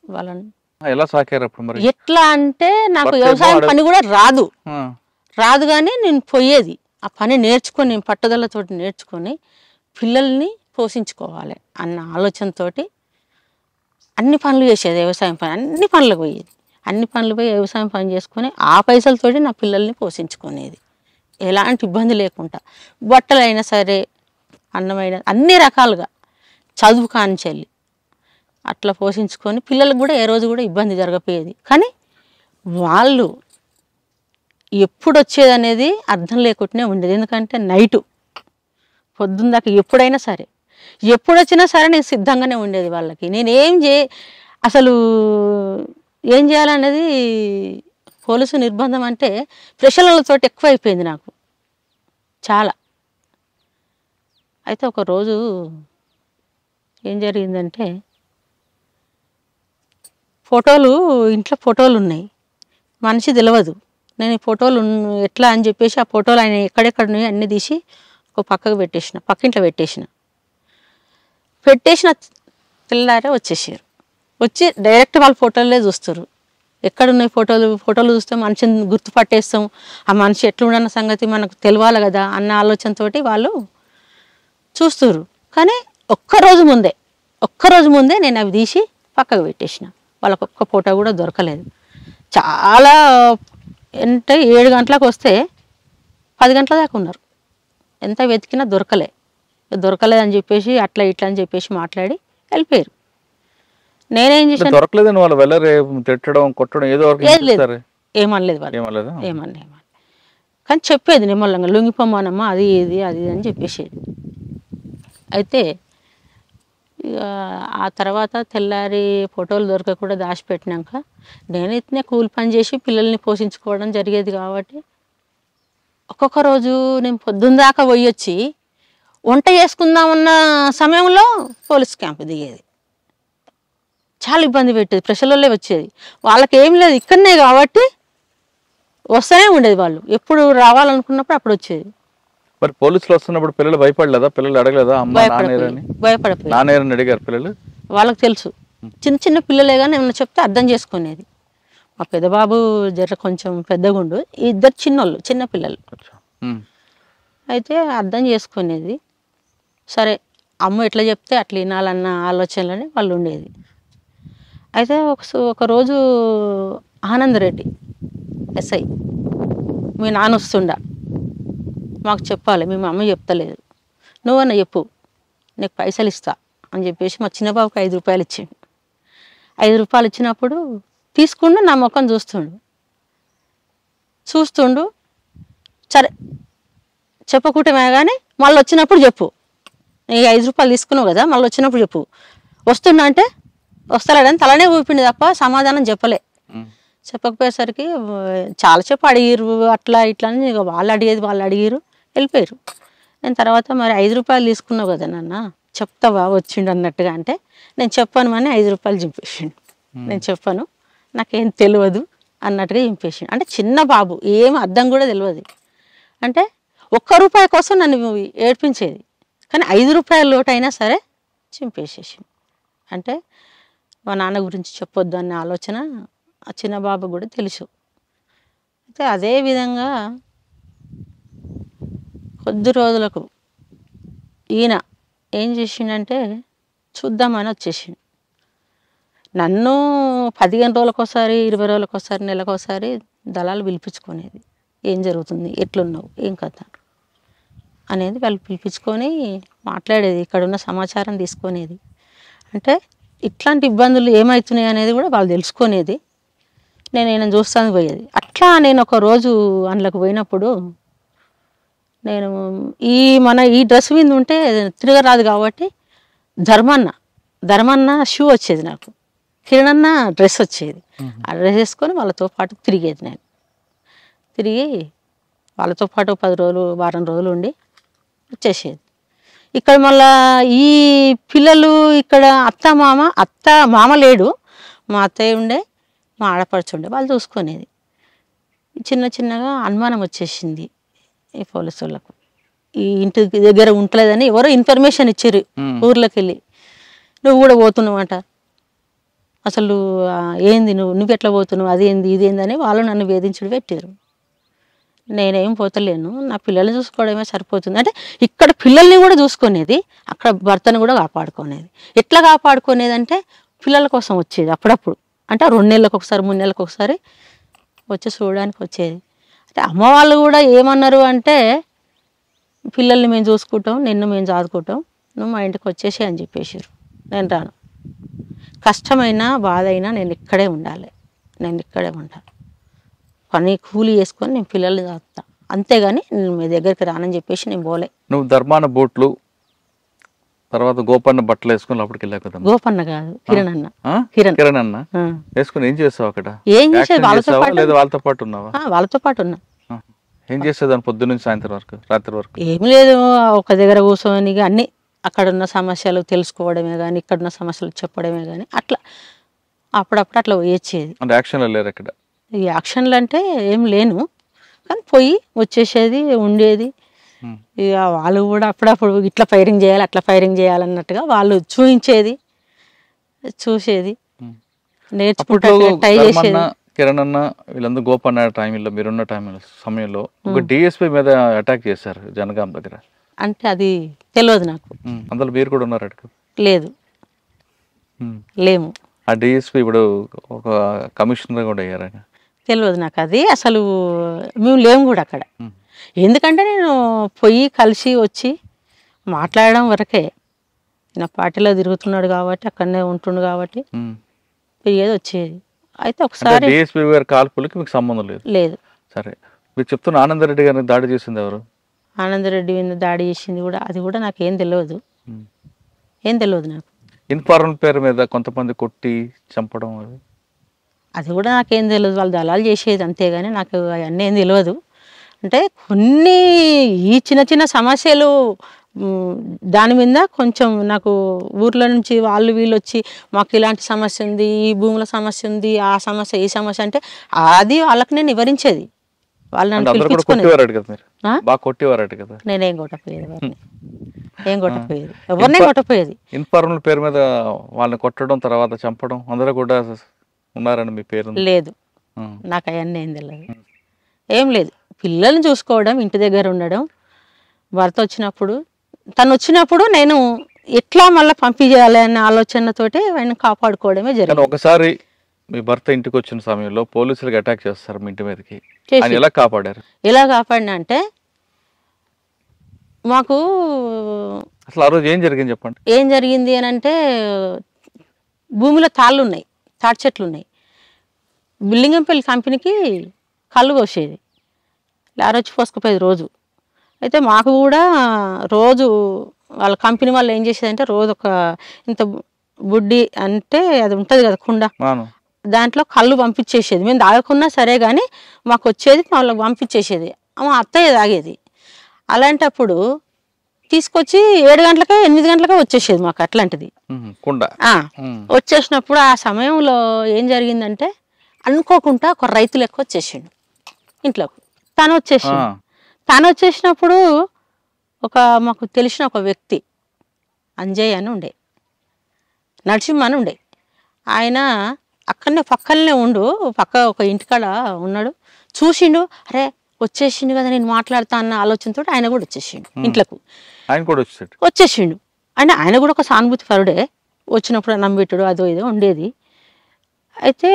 వాళ్ళని ఎలా సాకారు అప్పుడు మరి? ఎట్లా అంటే నాకు వ్యవసాయం పని కూడా రాదు కానీ నేను పోయేది, ఆ పని నేర్చుకొని, నేను పట్టుదలతోటి నేర్చుకొని పిల్లల్ని పోషించుకోవాలి అన్న ఆలోచనతో అన్ని పనులు చేసేది. వ్యవసాయం పని అన్ని పనులకు పోయేది, అన్ని పనులు పోయి వ్యవసాయం పని చేసుకొని ఆ పైసలతోటి నా పిల్లల్ని పోషించుకునేది, ఎలాంటి ఇబ్బంది లేకుండా. బట్టలైనా సరే, అన్నమైనా అన్ని రకాలుగా, చదువు కానిచెల్లి అట్లా పోషించుకొని పిల్లలకు కూడా ఏ రోజు కూడా ఇబ్బంది జరగపోయేది. కానీ వాళ్ళు ఎప్పుడు వచ్చేది అనేది అర్థం లేకుండానే ఉండేది. ఎందుకంటే నైటు పొద్దున్న దాకా ఎప్పుడైనా సరే ఎప్పుడు వచ్చినా సరే నేను సిద్ధంగానే ఉండేది వాళ్ళకి. అసలు ఏం చేయాలనేది పోలీసు నిర్బంధం అంటే ప్రశ్నలతో ఎక్కువ అయిపోయింది నాకు చాలా. అయితే ఒకరోజు ఏం జరిగిందంటే, ఇంట్లో ఫోటోలు ఉన్నాయి, మనిషి తెలియదు. నేను ఈ ఫోటోలు ఎట్లా అని చెప్పేసి ఆ ఫోటోలు ఆయన ఎక్కడెక్కడ ఉన్నాయో అన్నీ తీసి ఒక పక్కకు పక్కింట్లో పెట్టేసిన తెల్లారే వచ్చేసారు. వచ్చి డైరెక్ట్ వాళ్ళ ఫోటోలే చూస్తారు. ఎక్కడున్నాయి ఫోటోలు చూస్తే మనిషిని గుర్తుపట్టేస్తాం, ఆ మనిషి ఎట్లుండన్న సంగతి మనకు తెలియాలి కదా అన్న ఆలోచనతోటి వాళ్ళు చూస్తారు. కానీ ఒక్కరోజు ముందే నేను అవి తీసి పక్కకు పెట్టేసిన. వాళ్ళకు ఒక్క ఫోటో కూడా దొరకలేదు. చాలా అంటే 7 గంటలకు వస్తే 10 గంటల దాకా ఉన్నారు. ఎంత వెతికినా దొరకలేదని చెప్పేసి అట్లా ఇట్లా అని చెప్పేసి మాట్లాడి వెళ్ళిపోయారు. నేనేం చేశాను, దొరకలేదని వాళ్ళు వెళ్ళరే తిట్టడం కొట్టడం ఏదో ఏమనలేదు వాళ్ళు, ఏమన్నా. కానీ చెప్పేది నిమ్మలంగా, లొంగిపోమానమ్మా అది ఇది అని చెప్పేసేది. అయితే ఇక ఆ తర్వాత తెల్లారి ఫోటోలు దొరకకుండా దాచిపెట్టినాక నేను ఇట్నే కూలి పని చేసి పిల్లల్ని పోషించుకోవడం జరిగేది. కాబట్టి ఒక్కొక్క రోజు నేను పొద్దున్న దాకా పోయొచ్చి వంట చేసుకుందామన్న సమయంలో పోలీస్ క్యాంపు దిగేది. చాలా ఇబ్బంది పెట్టేది. ప్రజలలోనే వచ్చేది. వాళ్ళకి ఏం లేదు, ఇక్కడనే కాబట్టి వస్తూనే ఉండేది. వాళ్ళు ఎప్పుడు రావాలనుకున్నప్పుడు అప్పుడు వచ్చేది. మరి పోలీసులు వస్తున్నప్పుడు పిల్లలు భయపడలేదా? పిల్లలు అడగలేదా అమ్మ నానేరని అడిగారు పిల్లలు? వాళ్ళకి తెలుసు, చిన్న చిన్న పిల్లలే కానీ ఏమన్నా చెప్తే అర్థం చేసుకునేది. మా పెద్దబాబు కొంచెం పెద్దగుండు, ఇద్దరు చిన్న పిల్లలు. అయితే అర్థం చేసుకునేది. సరే అమ్మ ఎట్లా చెప్తే అట్లా వినాలన్న ఆలోచనలోనే వాళ్ళు ఉండేది. అయితే ఒకరోజు ఆనందరెడ్డి ఎస్ఐ, మీ నాన్న వస్తుండా, మాకు చెప్పాలి, మీ అమ్మ చెప్తలేదు, నువ్వన్నా చెప్పు, నీకు పైసలు ఇస్తా అని చెప్పేసి మా చిన్నబాబుకి 5 రూపాయలు ఇచ్చిండు. 5 రూపాయలు ఇచ్చినప్పుడు తీసుకుంటూ నా ముఖం చూస్తుండు. సరే చెప్పకుంటమే కానీ మళ్ళీ వచ్చినప్పుడు చెప్పు, నీకు 5 రూపాయలు తీసుకున్నావు కదా, మళ్ళీ వచ్చినప్పుడు చెప్పు. వస్తున్నా అంటే వస్తలేడని తలనే ఊపిండి తప్ప సమాధానం చెప్పకపోయేసరికి చాలా చెప్పు అడిగిరు, అట్లా ఇట్లా అని వాళ్ళు అడిగిరు, వెళ్ళిపోయారు. నేను తర్వాత మరి 5 రూపాయలు తీసుకున్నావు కదా నాన్న, చెప్తావా వచ్చిండు అన్నట్టుగా అంటే, నేను చెప్పాను అని 5 రూపాయలు చింపేసిండు. నేను చెప్పాను, నాకేం తెలియదు అన్నట్టుగా చింపేసిండు. అంటే చిన్న బాబు, ఏం అర్థం కూడా తెలియదు. అంటే 1 రూపాయి కోసం నన్ను ఏడ్పించేది, కానీ 5 రూపాయల లోటైనా సరే చింపేసేసిండు. అంటే మా నాన్న గురించి చెప్పొద్దు అన్న ఆలోచన ఆ చిన్న బాబు కూడా తెలుసు. అయితే అదే విధంగా కొద్ది రోజులకు ఈయన ఏం చేసిండంటే చూద్దామని వచ్చేసిండు. నన్ను 15 రోజులకోసారి, 20 రోజులకోసారి, నెలకోసారి దళాలు పిలిపించుకునేది. ఏం జరుగుతుంది, ఎట్లున్నావు, ఏం కథ అనేది వాళ్ళు పిలిపించుకొని మాట్లాడేది, ఇక్కడున్న సమాచారం తీసుకునేది. అంటే ఇట్లాంటి ఇబ్బందులు ఏమవుతున్నాయి అనేది కూడా వాళ్ళు తెలుసుకునేది. నేను చూస్తాను పోయేది. అట్లా నేను ఒక రోజు అందులోకి పోయినప్పుడు, నేను ఈ డ్రెస్ మీద ఉంటే తిరగరాదు కాబట్టి ధర్మన్న షూ వచ్చేది నాకు, కిరణన్న డ్రెస్ వచ్చేది. ఆ డ్రెస్ వేసుకొని వాళ్ళతో పాటు తిరిగేది. నేను తిరిగి వాళ్ళతో పాటు 10 రోజులు, వారం రోజులు ఉండి వచ్చేసేది. ఇక్కడ మళ్ళా ఈ పిల్లలు ఇక్కడ అత్త మామ లేడు, మా అత్తయ్య ఉండే, మా ఆడపడుచు ఉండే, వాళ్ళు చూసుకునేది. చిన్నగా అనుమానం వచ్చేసింది ఈ పోలీసు వాళ్ళకు. ఈ ఇంటి దగ్గర ఉంటలేదని ఎవరో ఇన్ఫర్మేషన్ ఇచ్చారు ఊర్లోకి వెళ్ళి, నువ్వు కూడా పోతున్నావంట, అసలు ఏంది నువ్వు ఎట్లా పోతున్నావు, అదేంది ఇదేంది అని వాళ్ళు నన్ను వేధించుడు పెట్టారు. నేనేం పోతలేను, నా పిల్లల్ని చూసుకోవడమే సరిపోతుంది. అంటే ఇక్కడ పిల్లల్ని కూడా చూసుకునేది, అక్కడ భర్తను కూడా కాపాడుకునేది. ఎట్లా కాపాడుకునేది అంటే పిల్లల కోసం వచ్చేది అప్పుడప్పుడు. అంటే 2 నెలలకు ఒకసారి, 3 నెలలకు ఒకసారి వచ్చి చూడడానికి వచ్చేది. అంటే అమ్మ వాళ్ళు కూడా ఏమన్నారు అంటే, పిల్లల్ని మేము చూసుకుంటాం, నిన్ను మేము చదువుకుంటాం, నువ్వు మా ఇంటికి వచ్చేసి అని చెప్పేసారు. నేను రాను, కష్టమైనా బాధైనా నేను ఇక్కడే ఉండాలి, నేను ఇక్కడే ఉంటాను, పని కూలి చేసుకొని నేను పిల్లల్ని చదువుతా, అంతేగాని నేను మీ దగ్గరికి రానని చెప్పేసి నేను పోలే. నువ్వు ధర్మాన బూట్లు తర్వాత గోపన్న బట్టలు వేసుకుని లోపలికి వెళ్ళావు కదా. గోపన్న కాదు, కిరణ్ అన్న. ఆ? కిరణ్ కిరణ్ అన్న ఆ. వేసుకుని ఏం చేస్తావు అక్కడ? ఏం చేసేది యాక్షన్ వాళ్ళతో చేసావా పాటు. లేదా వాళ్ళతో పాటు ఉన్నావా? వాళ్ళతో పాటు ఉన్నా. ఆ. ఏం చేసేదాన్ని పొద్దున్న నుంచి సాయంత్రం వరకు, రాత్రి వరకు? ఏం లేదు, ఒక దగ్గర కూర్చొని అన్ని అక్కడున్న సమస్యలు తెలుసుకోవడమే కానీ, ఇక్కడున్న సమస్యలు చెప్పడమే కానీ, అట్లా అప్పుడప్పుడు అట్లా వచ్చేది. అంటే యాక్షన్లో లేరు అక్కడ? ఈ యాక్షన్లు అంటే ఏం లేను, కానీ పోయి వచ్చేసేది ఉండేది. ఇక వాళ్ళు కూడా అప్పుడప్పుడు ఇట్లా ఫైరింగ్ చేయాలి, అట్లా ఫైరింగ్ చేయాలన్నట్టుగా వాళ్ళు చూపించేది, చూసేది, నేర్చుకుంటా ట్రై చేసేది. కిరణ్ అన్న వీళ్ళందరూ గోపన్న టైంలో, మీరున్న సమయంలో ఒక డిఎస్పీ మీద అటాక్ చేశారు జనగాం దగ్గర. అంటే అది తెలియదు నాకు. అందులో మీరు కూడా ఉన్నారు అక్కడ? లేదు, లేము. ఆ డిఎస్పీ ఇప్పుడు ఒక కమిషనర్ కూడా అయ్యారు. తెలియదు నాకు అది, అసలు మేము లేము కూడా అక్కడ. ఎందుకంటే నేను పోయి కలిసి వచ్చి మాట్లాడడం వరకే. నా పార్టీలో తిరుగుతున్నాడు కాబట్టి, అక్కడనే ఉంటుండు కాబట్టి పోయేది వచ్చేది. అయితే ఒకసారి డిఎస్పీ గారి కాల్పులకి మీకు సంబంధం లేదు? లేదు. సరే, మీరు చెప్తున్న ఆనందరెడ్డి గారిని దాడి చేసింది ఎవరు? ఆనందరెడ్డి మీద దాడి చేసింది కూడా అది కూడా నాకేం తెలియదు, ఏం తెలియదు నాకు. ఇన్ఫార్మల్ పేరు మీద కొంతమంది కొట్టి చంపడం అది కూడా నాకేం తెలియదు, వాళ్ళు దళాలు చేసేది అంతేగాని నాకు అవన్నీ ఏం తెలియదు. అంటే కొన్ని ఈ చిన్న చిన్న సమస్యలు దాని మీద కొంచెం నాకు ఊర్లో నుంచి వాళ్ళు వీళ్ళు వచ్చి మాకు ఇలాంటి సమస్య ఉంది, ఈ భూముల సమస్య ఉంది, ఆ సమస్య ఈ సమస్య అంటే అది వాళ్ళకి నేను వివరించేది. వాళ్ళు నన్ను కొట్టేవారట కదా? నేనేం కొట్టపోయేది, వారిని ఏం కొట్టపోయేది, ఎవరినే కొట్టపోయేది. ఇన్ఫార్మల్ పేరు మీద వాళ్ళని కొట్టడం తర్వాత చంపడం అందరూ కూడా ఉన్నారని మీ పేరు? లేదు, నాకు అవన్నీ ఏం తెలియదు, ఏం లేదు. పిల్లల్ని చూసుకోవడం, ఇంటి దగ్గర ఉండడం, భర్త వచ్చినప్పుడు తను వచ్చినప్పుడు నేను ఎట్లా మళ్ళీ పంపించేయాలి అనే ఆలోచనతోటి ఆయన కాపాడుకోవడమే జరిగింది. ఒకసారి మీ భర్త ఇంటికి వచ్చిన సమయంలో పోలీసులకు అటాక్ చేస్తారు మీ ఇంటి మీదకి, ఎలా కాపాడారు? ఎలా కాపాడినా అంటే మాకు అసలు ఆ రోజు ఏం జరిగింది చెప్పండి. ఏం జరిగింది అని అంటే భూమిలో తాళ్ళు ఉన్నాయి, తాటి చెట్లు ఉన్నాయి. బిల్లింగంపల్లి కంపెనీకి కళ్ళు పోసేది, లారొచ్చి పోసుకుపోయేది రోజు. అయితే మాకు కూడా రోజు వాళ్ళ కంపెనీ వాళ్ళు ఏం చేసేదంటే రోజు ఒక ఇంత బుడ్డి అంటే అది ఉంటుంది కదా కుండ, దాంట్లో కళ్ళు పంపించేసేది. మేము తాగకున్నా సరే కానీ మాకు వచ్చేది వాళ్ళకి పంపించేసేది. మా అత్తయ్య తాగేది. అలాంటప్పుడు తీసుకొచ్చి 7 గంటలకే 8 గంటలకే వచ్చేసేది మాకు అట్లాంటిది కుండ. వచ్చేసినప్పుడు ఆ సమయంలో ఏం జరిగిందంటే అనుకోకుండా ఒక రైతు లెక్క వచ్చేసిండు ఇంట్లోకి. తను వచ్చేసినప్పుడు మాకు తెలిసిన ఒక వ్యక్తి అంజయ్ అని ఉండే, నరసింహ అని ఉండే. ఆయన అక్కడనే పక్కనే పక్క ఒక ఇంటికాడ ఉన్నాడు. చూసిండు, అరే వచ్చేసిండు కదా నేను మాట్లాడతా అన్న ఆలోచనతో ఆయన కూడా వచ్చేసిండు ఇంట్లోకి. వచ్చేసిండు అంటే ఆయన కూడా ఒక సానుభూతి పరుడే, వచ్చినప్పుడు నమ్మిట్టుడు అదో ఇదో ఉండేది. అయితే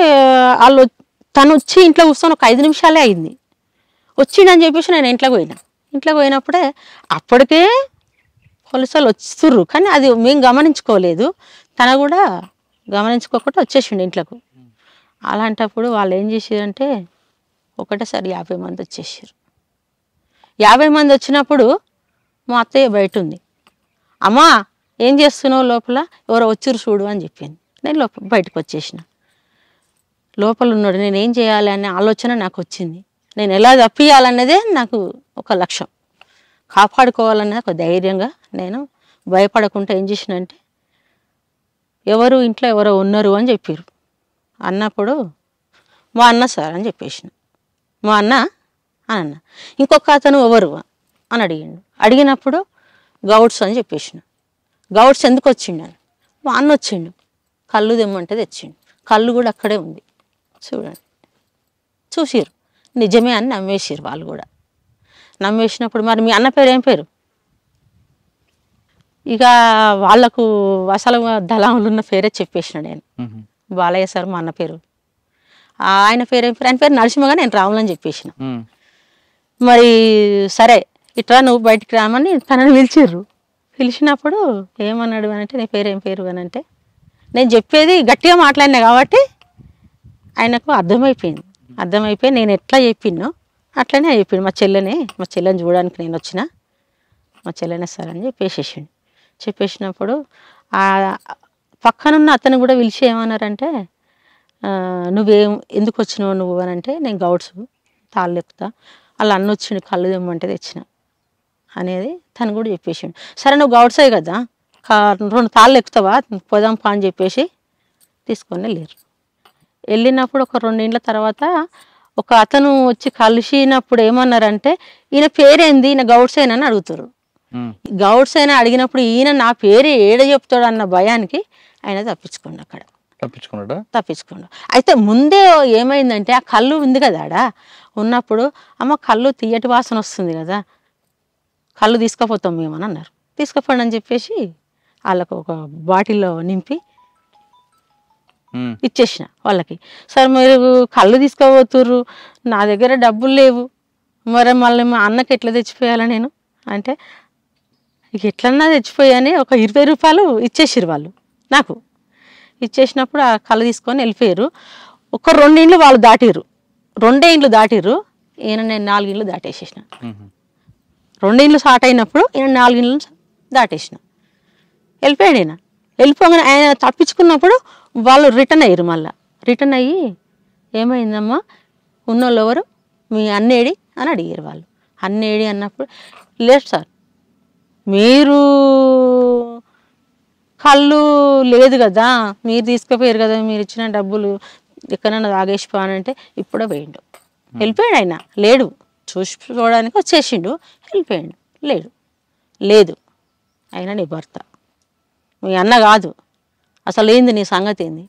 తను వచ్చి ఇంట్లో కూర్చొని ఒక 5 నిమిషాలే అయింది. వచ్చిండని చెప్పేసి నేను ఇంట్లోకి పోయినప్పుడే అప్పటికే పోలీసులు వస్తుర్రు, కానీ అది మేము గమనించుకోలేదు, తన కూడా గమనించుకోకుండా వచ్చేసిండు ఇంట్లోకి. అలాంటప్పుడు వాళ్ళు ఏం చేసారంటే ఒకటేసారి 50 మంది వచ్చేసారు. 50 మంది వచ్చినప్పుడు మా అత్తయ్య బయట ఉంది. అమ్మా ఏం చేస్తున్నావు లోపల, ఎవరో వచ్చిర్రు చూడు అని చెప్పింది. నేను బయటకు వచ్చేసిన. లోపల ఉన్నాడు, నేను ఏం చేయాలి అనే ఆలోచన నాకు వచ్చింది. నేను ఎలా తప్పియాలన్నదే నాకు ఒక లక్ష్యం, కాపాడుకోవాలన్నది ఒక ధైర్యంగా నేను భయపడకుండా ఏం చేసినంటే ఎవరు ఇంట్లో ఎవరో ఉన్నారు అని చెప్పారు. అన్నప్పుడు మా అన్న సార్ అని చెప్పేసిన. మా అన్న అని అన్న. ఇంకొక అతను ఎవరు అని అడిగినప్పుడు గౌడ్స్ అని చెప్పేసిన. గౌడ్స్ ఎందుకు వచ్చిండని, మా అన్న వచ్చిండు, కళ్ళు తెమ్మంటే తెచ్చిండు. కళ్ళు కూడా అక్కడే ఉంది చూడండి. చూసిరు, నిజమే అని నమ్మేసిరు. వాళ్ళు కూడా నమ్మేసినప్పుడు మరి మీ అన్న పేరు ఏం పేరు, ఇక వాళ్ళకు అసలు దళాములు ఉన్న పేరే చెప్పేసిన నేను. బాలయ్య సార్ మా అన్న పేరు, ఆయన పేరు ఏం పేరు, ఆయన పేరు నరసింహగా నేను రాములని చెప్పేసిన. మరి సరే ఇట్లా నువ్వు బయటికి రామని తనని పిలిచిర్రు. పిలిచినప్పుడు ఏమన్నాడు అని అంటే నీ పేరు ఏం పేరు అని అంటే నేను చెప్పేది గట్టిగా మాట్లాడినా కాబట్టి ఆయనకు అర్థమైపోయి నేను ఎట్లా చెప్పినో అట్లనే చెప్పిండు. మా చెల్లెని చూడడానికి నేను వచ్చిన, మా చెల్లెనే సార్ అని చెప్పేసేసిండు. చెప్పేసినప్పుడు ఆ పక్కనున్న అతను కూడా పిలిచి ఏమన్నారంటే నువ్వేం ఎందుకు వచ్చినావు నువ్వు అని అంటే నేను గౌడ్స్ తాళ్ళు ఎక్కుతా అలా అన్న వచ్చిండు కళ్ళు తెమ్మంటే తెచ్చిన అనేది తను కూడా చెప్పేసిండు. సరే నువ్వు గౌడ్సే కదా 2 తాళ్ళు ఎక్కుతావా పోదాంపా అని చెప్పేసి తీసుకొని వెళ్ళారు. వెళ్ళినప్పుడు ఒక 2 ఏళ్ళ తర్వాత ఒక అతను వచ్చి కలిసినప్పుడు ఏమన్నారంటే ఈయన పేరేంది, ఈయన గౌడ్సేనని అడుగుతారు. గౌడ్సేన అడిగినప్పుడు ఈయన నా పేరు ఏడ చెప్తాడు అన్న భయానికి ఆయన తప్పించుకోండి అక్కడ తప్పించుకోండు. అయితే ముందే ఏమైందంటే ఆ కళ్ళు ఉంది కదా ఆడ ఉన్నప్పుడు అమ్మ కళ్ళు తీయటి వాసన వస్తుంది కదా కళ్ళు తీసుకుపోతాం మేమని అన్నారు. తీసుకుపోండి అని చెప్పేసి వాళ్ళకు ఒక బాటిల్లో నింపి ఇచ్చేసిన వాళ్ళకి. సరే మీరు కళ్ళు తీసుకుపోతుర్రు నా దగ్గర డబ్బులు లేవు మరి మళ్ళీ మా అన్నకి ఎట్లా తెచ్చిపోయాలా నేను అంటే ఎట్లన్నా తెచ్చిపోయాని ఒక 20 రూపాయలు ఇచ్చేసారు వాళ్ళు నాకు. ఇచ్చేసినప్పుడు ఆ కళ్ళు తీసుకొని వెళ్ళిపోయారు. ఒక 2 ఇండ్లు వాళ్ళు దాటిర్రు, 2 ఇండ్లు దాటిర్రు. ఈయన నేను 4 ఇండ్లు దాటేసేసిన. 2 ఇండ్లు స్టార్ట్ అయినప్పుడు ఈయన 4 ఇండ్లు దాటేసిన. వెళ్ళిపోయాడు ఈయన. వెళ్ళిపోగానే ఆయన తప్పించుకున్నప్పుడు వాళ్ళు రిటర్న్ అయ్యారు. మళ్ళీ రిటర్న్ అయ్యి ఏమైందమ్మా ఉన్నోళ్ళు ఎవరు మీ అన్నేడి అని అడిగారు వాళ్ళు. అన్నేడి అన్నప్పుడు లేదు సార్ మీరు కళ్ళు లేదు కదా మీరు తీసుకుపోయారు కదా మీరు ఇచ్చిన డబ్బులు ఎక్కడన్నా తాగేసిపోయానంటే ఇప్పుడే పోయిండు. వెళ్ళిపోయాడు ఆయన లేడు చూసుకోవడానికి వచ్చేసిండు వెళ్ళిపోయాడు లేదు ఆయన నీ భర్త మీ అన్న కాదు అసలు ఏంది నీ సంగతి ఏంది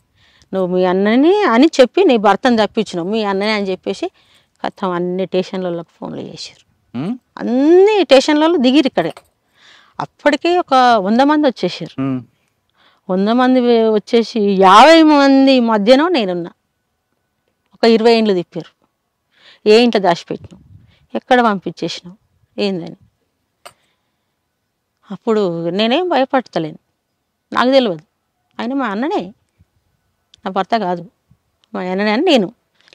నువ్వు మీ అన్నని అని చెప్పి నీ భర్తను తప్పించినావు మీ అన్నని అని చెప్పేసి కథం అన్ని స్టేషన్లకు ఫోన్లు చేశారు. అన్ని స్టేషన్లలో దిగిరు ఇక్కడే. అప్పటికే ఒక 100 మంది వచ్చేసారు. 100 మంది వచ్చేసి 50 మంది మధ్యలో నేనున్నా. ఒక 20 ఇండ్లు తిప్పారు. ఏ ఇంట్లో దాచిపెట్టినావు ఎక్కడ పంపించేసినావు ఏందని. అప్పుడు నేనేం భయపడతలేను నాకు తెలియదు ఆయన మా అన్ననే నా భర్త కాదు మా అన్ననే అని నేను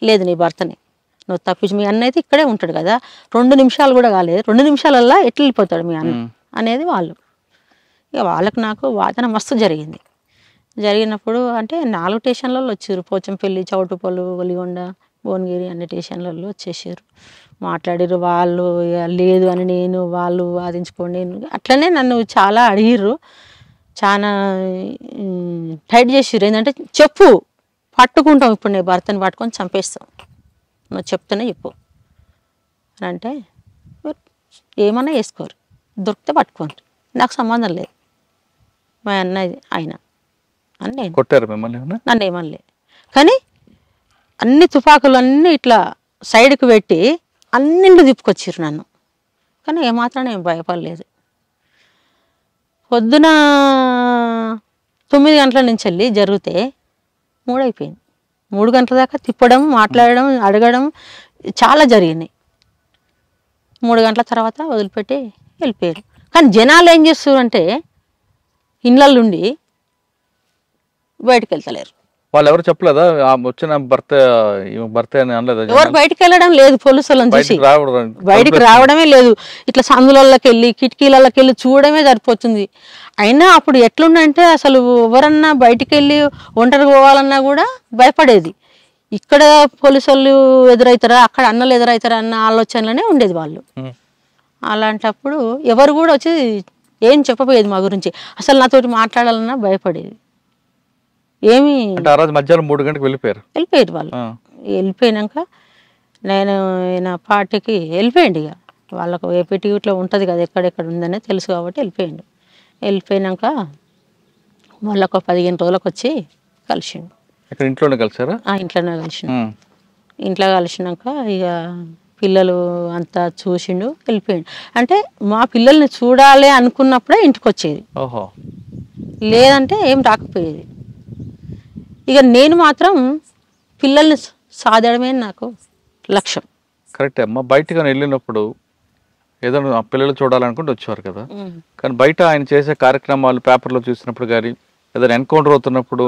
లేదు నీ భర్తనే నువ్వు తప్పించి మీ అన్న అయితే ఇక్కడే ఉంటాడు కదా 2 నిమిషాలు కూడా కాలేదు 2 నిమిషాలల్లా ఎట్లా వెళ్ళిపోతాడు మీ అన్న అనేది వాళ్ళు. ఇక వాళ్ళకు నాకు వాదన మస్తు జరిగినప్పుడు అంటే 4 స్టేషన్లలో వచ్చారు. పోచంపల్లి చౌటుపల్లి ఒలిగొండ భువనగిరి అన్ని స్టేషన్లలో వచ్చేసారు. మాట్లాడారు వాళ్ళు లేదు అని నేను వాళ్ళు వాదించుకోండి అట్లనే నన్ను చాలా అడిగిర్రు చాలా టైట్ చేసిర్రు. ఏంటంటే చెప్పు పట్టుకుంటాం ఇప్పుడు నేను భర్తని పట్టుకొని చంపేస్తాం నువ్వు చెప్తేనే చెప్పు అని అంటే ఏమన్నా వేసుకోరు దొరికితే పట్టుకోండి నాకు సంబంధం లేదు మా అన్నది ఆయన అని నేను కొట్టారు మిమ్మల్ని నన్ను ఏమనలే. కానీ అన్ని తుపాకులు అన్నీ ఇట్లా సైడ్కి పెట్టి అన్నింటి తిప్పుకొచ్చిర్రు నన్ను. కానీ ఏమాత్రం నేను భయపడలేదు. పొద్దున 9 గంటల నుంచి వెళ్ళి జరిగితే 3 అయిపోయింది. 3 గంటల దాకా తిప్పడం మాట్లాడడం అడగడం చాలా జరిగినాయి. 3 గంటల తర్వాత వదిలిపెట్టి వెళ్ళిపోయారు. కానీ జనాలు ఏం చేస్తారు అంటే ఇండ్లల్లుండి బయటకు వెళ్తలేరు. వాళ్ళు ఎవరు చెప్పలేదా వచ్చిన భర్త అని అనలేదా? ఎవరు బయటకు వెళ్ళడం లేదు పోలీసులను చూసి బయటికి రావడమే లేదు. ఇట్లా సందులకి వెళ్ళి కిటికీలకి వెళ్ళి చూడడమే సరిపోతుంది. అయినా అప్పుడు ఎట్లుందంటే అసలు ఎవరన్నా బయటికి వెళ్ళి ఒంటరికి పోవాలన్నా కూడా భయపడేది. ఇక్కడ పోలీసు వాళ్ళు ఎదురవుతారా అక్కడ అన్నలు ఎదురవుతారా అన్న ఆలోచనలోనే ఉండేది వాళ్ళు. అలాంటప్పుడు ఎవరు కూడా వచ్చి ఏం చెప్పబోయేది మా గురించి. అసలు నాతోటి మాట్లాడాలన్నా భయపడేది. ఏమి మధ్యాహ్నం 3 గంటలకు వెళ్ళిపోయారు వాళ్ళు. వెళ్ళిపోయినాక నేను నా పార్టీకి వెళ్ళిపోయింది. ఇక వాళ్ళకు ఏపీటీ ఇట్లా ఉంటుంది కదా ఎక్కడెక్కడ ఉందనే తెలుసు కాబట్టి వెళ్ళిపోయినాక మళ్ళీ ఒక 15 రోజులకు వచ్చి కలిసిండు. ఇంట్లోనే కలిసారా? ఇంట్లోనే కలిసిండు. ఇంట్లో కలిసినాక ఇక పిల్లలు అంతా చూసిండు వెళ్ళిపోయిండు. అంటే మా పిల్లల్ని చూడాలి అనుకున్నప్పుడే ఇంటికి వచ్చేది లేదంటే ఏం రాకపోయేది. ఇక నేను మాత్రం పిల్లల్ని సాధడమే నాకు లక్ష్యం. కరెక్టే అమ్మ. బయటకు వెళ్ళినప్పుడు ఏదైనా పిల్లలు చూడాలనుకుంటే వచ్చేవారు కదా. కానీ బయట ఆయన చేసే కార్యక్రమాలు పేపర్లో చూసినప్పుడు కానీ ఏదైనా ఎన్కౌంటర్ అవుతున్నప్పుడు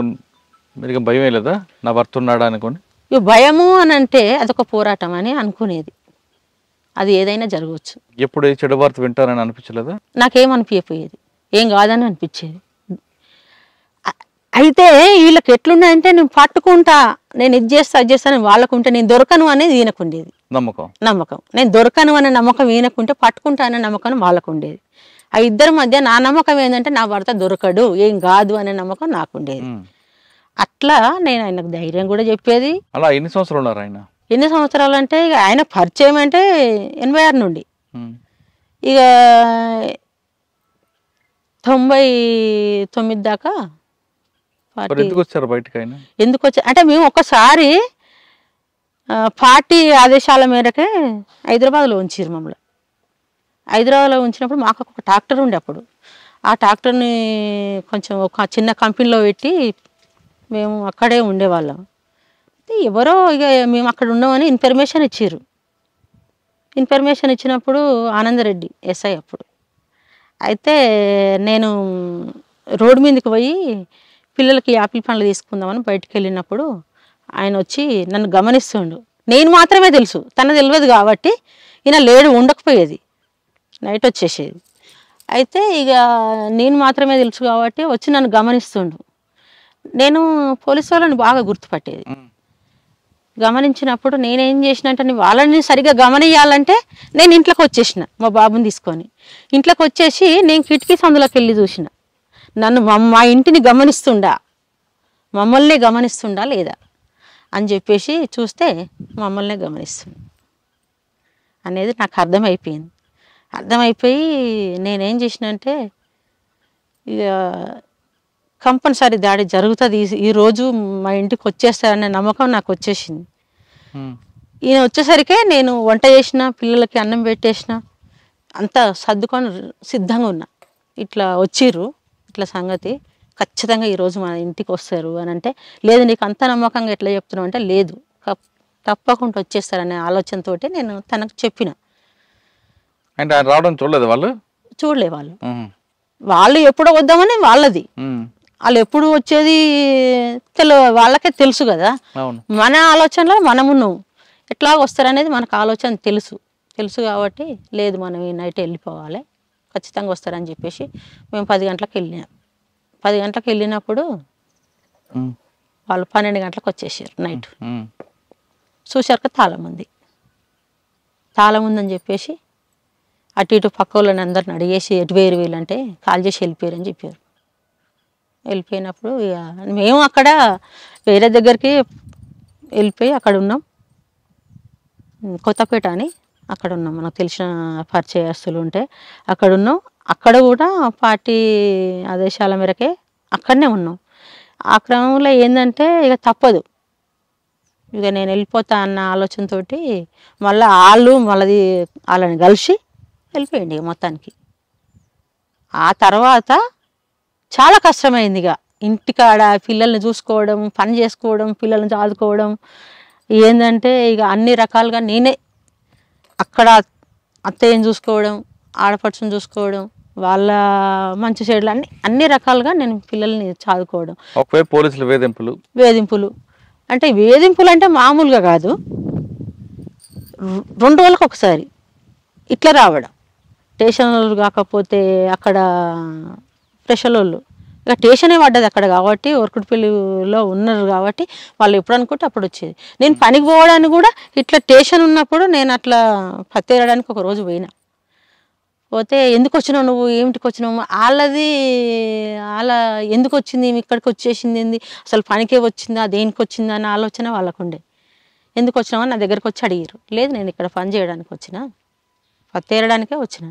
మీరు భయం లేదా నా భర్త ఉన్నాడా అనుకోండి? ఇక భయము అని అంటే అదొక పోరాటం అని అనుకునేది. అది ఏదైనా జరగవచ్చు. ఎప్పుడు చెడు వార్త వింటారని అనిపించలేదా? నాకేమనిపించపోయేది. ఏం కాదని అనిపించేది. అయితే వీళ్ళకి ఎట్లున్నాయంటే నేను పట్టుకుంటా, నేను ఇది చేస్తా అది చేస్తాను వాళ్ళకుంటే నేను దొరకను అనేది ఈయనకుండేది నమ్మకం. నేను దొరకను అనే నమ్మకం ఈయనకుంటే పట్టుకుంటా అనే నమ్మకం వాళ్ళకు ఉండేది. ఆ ఇద్దరి మధ్య నా నమ్మకం ఏంటంటే నా భర్త దొరకడు, ఏం కాదు అనే నమ్మకం నాకుండేది. అట్లా నేను ఆయనకు ధైర్యం కూడా చెప్పేది. అలా ఎన్ని సంవత్సరాలు ఉన్నారు ఆయన? ఎన్ని సంవత్సరాలు అంటే ఇక ఆయన పరిచయం అంటే 86 నుండి ఇక 99 దాకా. ఎందుకు వచ్చారు బయటకు ఆయన? ఎందుకు వచ్చా అంటే మేము ఒకసారి పార్టీ ఆదేశాల మేరకే హైదరాబాద్లో ఉంచారు మమ్మల్ని. హైదరాబాద్లో ఉంచినప్పుడు మాకు ఒక ట్రాక్టర్ ఉండే అప్పుడు. ఆ ట్రాక్టర్ని కొంచెం ఒక చిన్న కంపెనీలో పెట్టి మేము అక్కడే ఉండేవాళ్ళం. ఎవరో ఇక మేము అక్కడ ఉన్నామని ఇన్ఫర్మేషన్ ఇచ్చారు. ఇన్ఫర్మేషన్ ఇచ్చినప్పుడు ఆనందరెడ్డి ఎస్ఐ అప్పుడు. అయితే నేను రోడ్డు మీదకి పోయి పిల్లలకి యాపిల్ పండ్లు తీసుకుందామని బయటికి వెళ్ళినప్పుడు ఆయన వచ్చి నన్ను గమనిస్తుండు. నేను మాత్రమే తెలుసు, తన తెలియదు కాబట్టి ఈయన లేడు, ఉండకపోయేది, నైట్ వచ్చేసేది. అయితే ఇక నేను మాత్రమే తెలుసు కాబట్టి వచ్చి నన్ను గమనిస్తుండు. నేను పోలీసు వాళ్ళని బాగా గుర్తుపట్టేది. గమనించినప్పుడు నేనేం చేసినట్టు వాళ్ళని సరిగా గమనియాలంటే నేను ఇంట్లోకి వచ్చేసిన, మా బాబుని తీసుకొని ఇంట్లోకి వచ్చేసి నేను కిటికీ సందులోకి వెళ్ళి చూసిన. నన్ను మా ఇంటిని గమనిస్తుండా, మమ్మల్నే గమనిస్తుండా లేదా అని చెప్పేసి చూస్తే మమ్మల్నే గమనిస్తుంది అనేది నాకు అర్థమైపోయింది. అర్థమైపోయి నేనేం చేసినంటే ఇక కంపల్సరీ దాడి జరుగుతుంది, ఈరోజు మా ఇంటికి వచ్చేస్తారనే నమ్మకం నాకు వచ్చేసింది. ఈయన వచ్చేసరికే నేను వంట చేసిన, పిల్లలకి అన్నం పెట్టేసిన, అంతా సర్దుకొని సిద్ధంగా ఉన్నా. ఇట్లా వచ్చిర్రు, ఇట్లా సంగతి ఖచ్చితంగా ఈరోజు మన ఇంటికి వస్తారు అని అంటే, లేదు నీకు అంత నమ్మకంగా ఎట్లా చెప్తున్నావు అంటే, లేదు తప్పకుండా వచ్చేస్తారనే ఆలోచనతో నేను తనకు చెప్పిన. అంటే ఆయన రావడం చూడలేదు వాళ్ళు? చూడలే వాళ్ళు ఎప్పుడో వద్దామని వాళ్ళది, వాళ్ళు ఎప్పుడు వచ్చేది వాళ్ళకే తెలుసు కదా. మన ఆలోచనలో మనమున్నాం, ఎట్లా వస్తారనేది మనకు ఆలోచన తెలుసు కాబట్టి లేదు మనం ఈ నైట్ వెళ్ళిపోవాలి, ఖచ్చితంగా వస్తారని చెప్పేసి మేము 10 గంటలకు వెళ్ళినాం. 10 గంటలకు వెళ్ళినప్పుడు వాళ్ళు 12 గంటలకు వచ్చేసారు నైట్. చూసాక తాళం ఉందని చెప్పేసి అటు ఇటు పక్క వాళ్ళని అందరిని అడిగేసి ఎటు వేరు వీళ్ళంటే కాల్ చేసి వెళ్ళిపోయారు అని చెప్పారు. వెళ్ళిపోయినప్పుడు ఇక మేము అక్కడ వేరే దగ్గరికి వెళ్ళిపోయి అక్కడ ఉన్నాం, కొత్తపేట అని అక్కడ ఉన్నాం, మనకు తెలిసిన పరిచయస్తులు ఉంటే అక్కడ ఉన్నాం. అక్కడ కూడా పార్టీ ఆదేశాల మేరకే అక్కడనే ఉన్నాం. ఆ క్రమంలో ఏంటంటే ఇక తప్పదు, ఇక నేను వెళ్ళిపోతా అన్న ఆలోచనతో మళ్ళీ వాళ్ళని కలిసి వెళ్ళిపోయింది మొత్తానికి. ఆ తర్వాత చాలా కష్టమైంది. ఇక ఇంటికాడ పిల్లల్ని చూసుకోవడం, పని చేసుకోవడం, పిల్లల్ని చదువుకోవడం, ఏంటంటే ఇక అన్ని రకాలుగా నేనే అక్కడ అత్తయ్యని చూసుకోవడం, ఆడపడుచుని చూసుకోవడం, వాళ్ళ మంచి చెడులు అన్ని రకాలుగా నేను పిల్లల్ని చదువుకోవడం. ఒకవైపు పోలీసులు వేధింపులు అంటే వేధింపులు అంటే మామూలుగా కాదు, 2 రోజులకు ఒకసారి ఇట్లా రావడం. స్టేషన్ వాళ్ళు కాకపోతే అక్కడ స్పెషల్ వాళ్ళు, ఇక స్టేషనే పడ్డది అక్కడ కాబట్టి, ఒరకుటిపల్లిలో ఉన్నారు కాబట్టి వాళ్ళు ఎప్పుడు అనుకుంటే అప్పుడు వచ్చేది. నేను పనికి పోవడానికి కూడా ఇట్లా స్టేషన్ ఉన్నప్పుడు నేను అట్లా పత్తేరడానికి ఒక రోజు పోతే ఎందుకు వచ్చినావు నువ్వు, ఏమిటికి వచ్చినావు, వాళ్ళ ఎందుకు వచ్చింది ఇక్కడికి వచ్చేసింది, ఏంది అసలు పనికే వచ్చిందా దేనికి వచ్చిందా అన్న ఆలోచన వాళ్ళకుండే. ఎందుకు వచ్చినావు నా దగ్గరకు వచ్చి అడిగారు. లేదు నేను ఇక్కడ పని చేయడానికి వచ్చిన, పత్తేరడానికే వచ్చిన,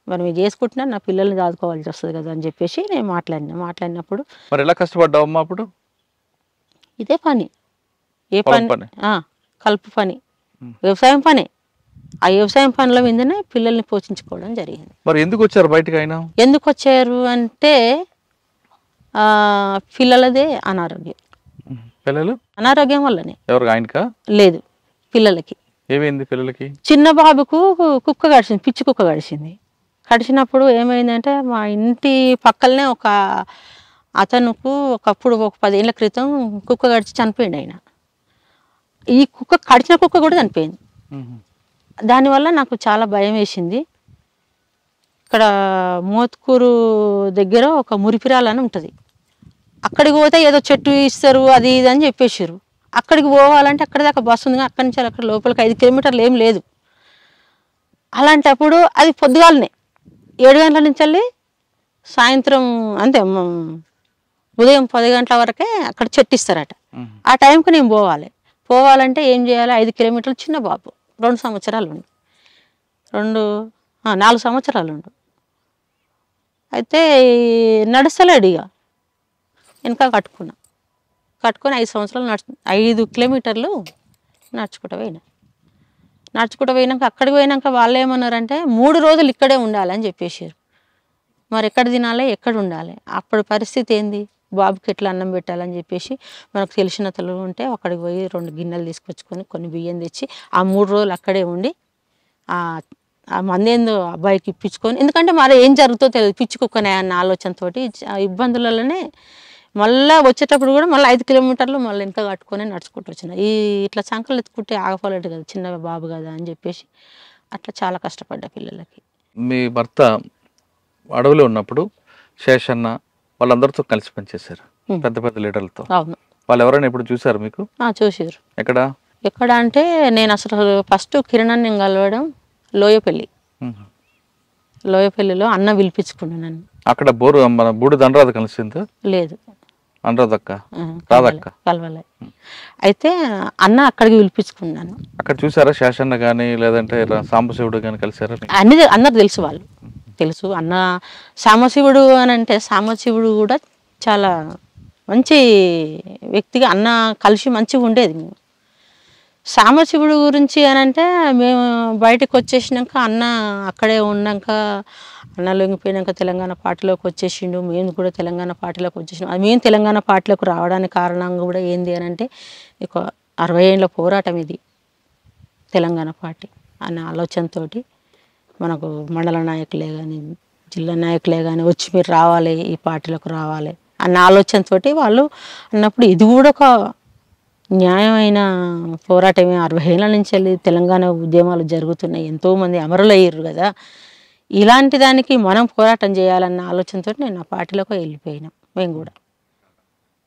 మరి మీరు చేసుకుంటున్నా నా పిల్లల్ని చదువుకోవాల్సి వస్తుంది కదా అని చెప్పేసి నేను మాట్లాడినప్పుడు మరి ఎలా కష్టపడ్డావమ్మా అప్పుడు? ఇదే పని, ఏ పని, కలుపు పని, వ్యవసాయం పనే. ఆ వ్యవసాయం పనుల మీదనే పిల్లల్ని పోషించుకోవడం జరిగింది. మరి ఎందుకు వచ్చారు బయటకు ఆయన? ఎందుకు వచ్చారు అంటే పిల్లలదే అనారోగ్యం. అనారోగ్యం వల్లనే. ఎవరికి? ఆయనకా? లేదు, పిల్లలకి. ఏమైంది పిల్లలకి? చిన్న బాబుకు కుక్క కడిచింది, పిచ్చి కుక్క కడిచింది. కడిచినప్పుడు ఏమైందంటే మా ఇంటి పక్కలనే ఒక అతనుకు ఒకప్పుడు ఒక 10 ఏళ్ల క్రితం కుక్క కడిచి చనిపోయింది ఆయన. ఈ కుక్క కడిచిన కుక్క కూడా చనిపోయింది. దానివల్ల నాకు చాలా భయం వేసింది. ఇక్కడ మోత్కూరు దగ్గర ఒక మురిపిరాలు అని ఉంటుంది. అక్కడికి పోతే ఏదో చెట్టు ఇస్తారు అది ఇది అని చెప్పేసారు. అక్కడికి పోవాలంటే అక్కడి దాకా బస్సు ఉంది, అక్కడి నుంచి అక్కడ లోపలికి 5 కిలోమీటర్లు ఏం లేదు. అలాంటప్పుడు అది పొద్దుగాలనే 7 గంటల నుంచి వెళ్ళి సాయంత్రం అంతే ఉదయం 10 గంటల వరకే అక్కడ చెట్టు ఇస్తారట. ఆ టైంకి నేను పోవాలంటే ఏం చేయాలి? 5 కిలోమీటర్లు, చిన్న బాబు 2 సంవత్సరాలు ఉండు, 4 సంవత్సరాలు ఉండు. అయితే నడుస్తలేడు ఇక, వెనక కట్టుకొని 5 సంవత్సరాలు 5 కిలోమీటర్లు నడుచుకుంటూ పోయినాక అక్కడికి పోయినాక వాళ్ళు ఏమన్నారంటే 3 రోజులు ఇక్కడే ఉండాలని చెప్పేసారు. మరి ఎక్కడ తినాలి, ఎక్కడ ఉండాలి? అప్పుడు పరిస్థితి ఏంది? బాబుకి ఎట్లా అన్నం పెట్టాలని చెప్పేసి మనకు తెలిసిన తల్లు ఉంటే అక్కడికి పోయి 2 గిన్నెలు తీసుకొచ్చుకొని కొన్ని బియ్యం తెచ్చి ఆ 3 రోజులు అక్కడే ఉండి ఆ మందేందో అబ్బాయికి ఇప్పించుకొని, ఎందుకంటే మరి ఏం జరుగుతుందో తెలియదు, పిచ్చుకుక్కనే అన్న ఆలోచనతోటి ఇబ్బందులలోనే మళ్ళీ వచ్చేటప్పుడు కూడా మళ్ళీ 5 కిలోమీటర్లు మళ్ళీ వెనక కట్టుకొని నడుచుకుంటూ వచ్చిన. ఇట్లా సంకలు ఎత్తుకుంటే ఆగపోలేదు కదా, చిన్న బాబు కదా అని చెప్పేసి అట్లా చాలా కష్టపడ్డా పిల్లలకి. మీ భర్త అడవిలో ఉన్నప్పుడు శేషన్న వాళ్ళందరితో కలిసి పనిచేశారు, పెద్ద పెద్ద లీడర్లతో. అవును. వాళ్ళు ఎవరైనా ఎప్పుడు చూసారు మీకు? చూసారు. ఎక్కడ అంటే నేను అసలు ఫస్ట్ కిరణాన్ని కలవడం లోయపల్లిలో అన్న పిలిపించుకున్నాను నన్ను. అక్కడ మన బూడిద అనురాధ కలిసిందా? లేదు, అనురాధక్క రాధక్క కలవలే. అయితే అన్న అక్కడికి పిలిపించుకున్నాను. అక్కడ చూసారా శేషన్న కానీ లేదంటే సాంబశివుడు కానీ కలిసారా? అందరు తెలుసు, వాళ్ళు తెలుసు. అన్న సాంబశివుడు అని అంటే సాంబశివుడు కూడా చాలా మంచి వ్యక్తిగా అన్న కలిసి మంచిగా ఉండేది. మేము సాంబశివుడు గురించి అని అంటే మేము బయటకు వచ్చేసినాక అన్న అక్కడే ఉన్నాక, అన్న లొంగిపోయినాక తెలంగాణ పార్టీలోకి వచ్చేసిండు. మేము కూడా తెలంగాణ పార్టీలోకి వచ్చేసినాం. అది మేము తెలంగాణ పార్టీలోకి రావడానికి కారణం కూడా ఏంది అని అంటే ఒక 60 ఏళ్ళ పోరాటం ఇది తెలంగాణ పార్టీ అనే ఆలోచనతో మనకు మండల నాయకులే కానీ జిల్లా నాయకులే కానీ వచ్చి మీరు రావాలి, ఈ పార్టీలోకి రావాలి అన్న ఆలోచనతో వాళ్ళు అన్నప్పుడు ఇది కూడా ఒక న్యాయమైన పోరాటమే. 60 ఏళ్ళ నుంచి వెళ్ళి తెలంగాణ ఉద్యమాలు జరుగుతున్నాయి, ఎంతోమంది అమరులయ్యారు కదా, ఇలాంటి దానికి మనం పోరాటం చేయాలన్న ఆలోచనతో నేను ఆ పార్టీలోకి వెళ్ళిపోయినాం. మేము కూడా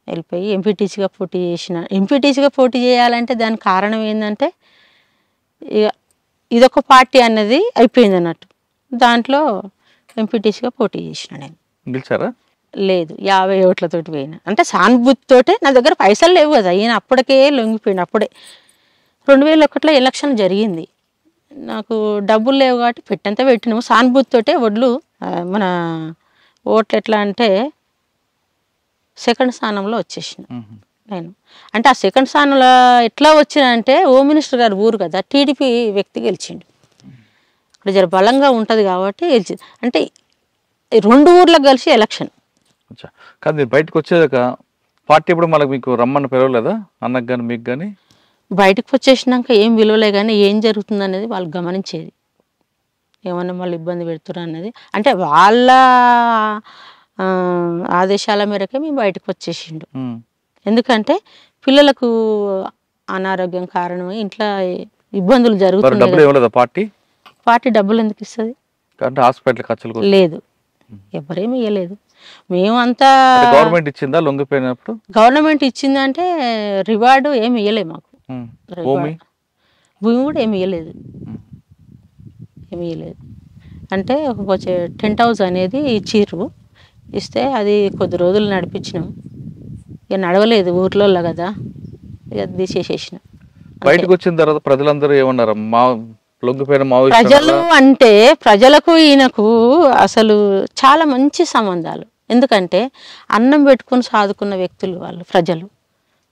వెళ్ళిపోయి ఎంపీటీసీగా పోటీ చేయాలంటే దానికి కారణం ఏంటంటే ఇక ఇదొక పార్టీ అన్నది అయిపోయింది అన్నట్టు. దాంట్లో ఎంపీటీసీగా పోటీ చేసిన. నేను గెలిచారా? లేదు, 50 ఓట్లతోటి పోయినా. అంటే సానుభూతితోటే, నా దగ్గర పైసలు లేవు కదా, ఈయన అప్పటికే లొంగిపోయిన. అప్పుడే 2001లో ఎలక్షన్ జరిగింది, నాకు డబ్బులు లేవు కాబట్టి పెట్టంతా పెట్టినాము. సానుభూతితోటే ఒడ్లు మన ఓట్లు ఎట్లా అంటే 2nd స్థానంలో వచ్చేసిన నేను. అంటే ఆ 2nd స్థానంలో ఎట్లా వచ్చిన అంటే హోమ్ మినిస్టర్ గారు ఊరు కదా, టీడీపీ వ్యక్తి గెలిచిండు. అక్కడ జర బలంగా ఉంటుంది కాబట్టి గెలిచింది. అంటే 2 ఊర్లకు కలిసి ఎలక్షన్. కాదు, మీరు బయటకు వచ్చేదాక పార్టీ ఇప్పుడు మీకు రమ్మని పిలవలేదా అన్నకు కానీ మీకు కానీ? బయటకు వచ్చేసినాక ఏం విలువలే కానీ ఏం జరుగుతుంది అనేది వాళ్ళు గమనించేది. ఏమన్నా మళ్ళీ ఇబ్బంది పెడుతున్నారు అన్నది, అంటే వాళ్ళ ఆదేశాల మేరకే మేము బయటకు వచ్చేసిండు. ఎందుకంటే పిల్లలకు అనారోగ్యం కారణమై ఇంట్లో ఇబ్బందులు జరుగుతున్నాయి. పార్టీ డబ్బులు ఎందుకు ఇస్తుంది? హాస్పిటల్ ఖర్చులు లేదు, ఎవరేమి ఇవ్వలేదు. మేమంతా గవర్నమెంట్ ఇచ్చిందా లొంగిపోయినప్పుడు? గవర్నమెంట్ ఇచ్చిందంటే రివార్డు ఏమి ఇవ్వలేదు మాకు. భూమి కూడా ఏమి ఇవ్వలేదు. అంటే ఒక టెంట్ హౌస్ అనేది ఇచ్చిర్రు, ఇస్తే అది కొద్ది రోజులు నడిపించినాం. ఇక నడవలేదు ఊర్లో కదా, ఇక తీసేసేసిన. బయటకు వచ్చిన తర్వాత ప్రజలందరూ ఏమన్నారు? ప్రజలు అంటే ప్రజలకు ఈయనకు అసలు చాలా మంచి సంబంధాలు. ఎందుకంటే అన్నం పెట్టుకుని సాదుకున్న వ్యక్తులు వాళ్ళు. ప్రజలు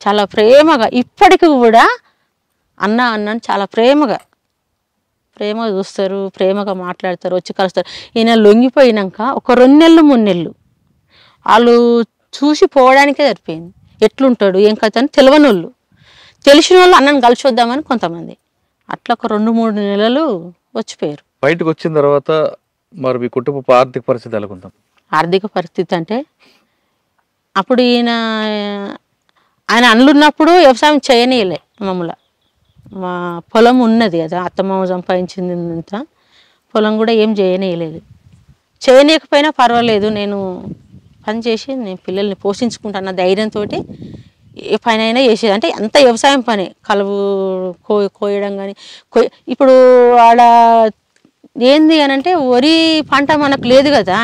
చాలా ప్రేమగా ఇప్పటికి కూడా అన్నని చాలా ప్రేమగా చూస్తారు, ప్రేమగా మాట్లాడతారు, వచ్చి కలుస్తారు. ఈయన లొంగిపోయినాక ఒక 2 నెలలు 3 నెలలు వాళ్ళు చూసి పోవడానికే సరిపోయింది. ఎట్లుంటాడు ఏం కథ అని తెలియనోళ్ళు, తెలిసిన వాళ్ళు అన్నను కలిసి వద్దామని కొంతమంది, అట్లా ఒక 2-3 నెలలు వచ్చిపోయారు. బయటకు వచ్చిన తర్వాత మరి మీ కుటుంబ ఆర్థిక పరిస్థితి ఎలాగుందాం? ఆర్థిక పరిస్థితి అంటే అప్పుడు ఆయన అన్నున్నప్పుడు వ్యవసాయం చేయనీయలే మమ్మల్ని. మా పొలం ఉన్నది కదా, అత్తమామ సంపాదించింది అంతా, పొలం కూడా ఏం చేయనీయలేదు. చేయలేకపోయినా పర్వాలేదు, నేను పని చేసి నేను పిల్లల్ని పోషించుకుంటాను ధైర్యంతో ఏ పని అయినా చేసేది. అంటే అంత వ్యవసాయం పని, కలువు కోయడం కానీ ఇప్పుడు ఆడ ఏంది అని అంటే వరి పంట మనకు లేదు కదా,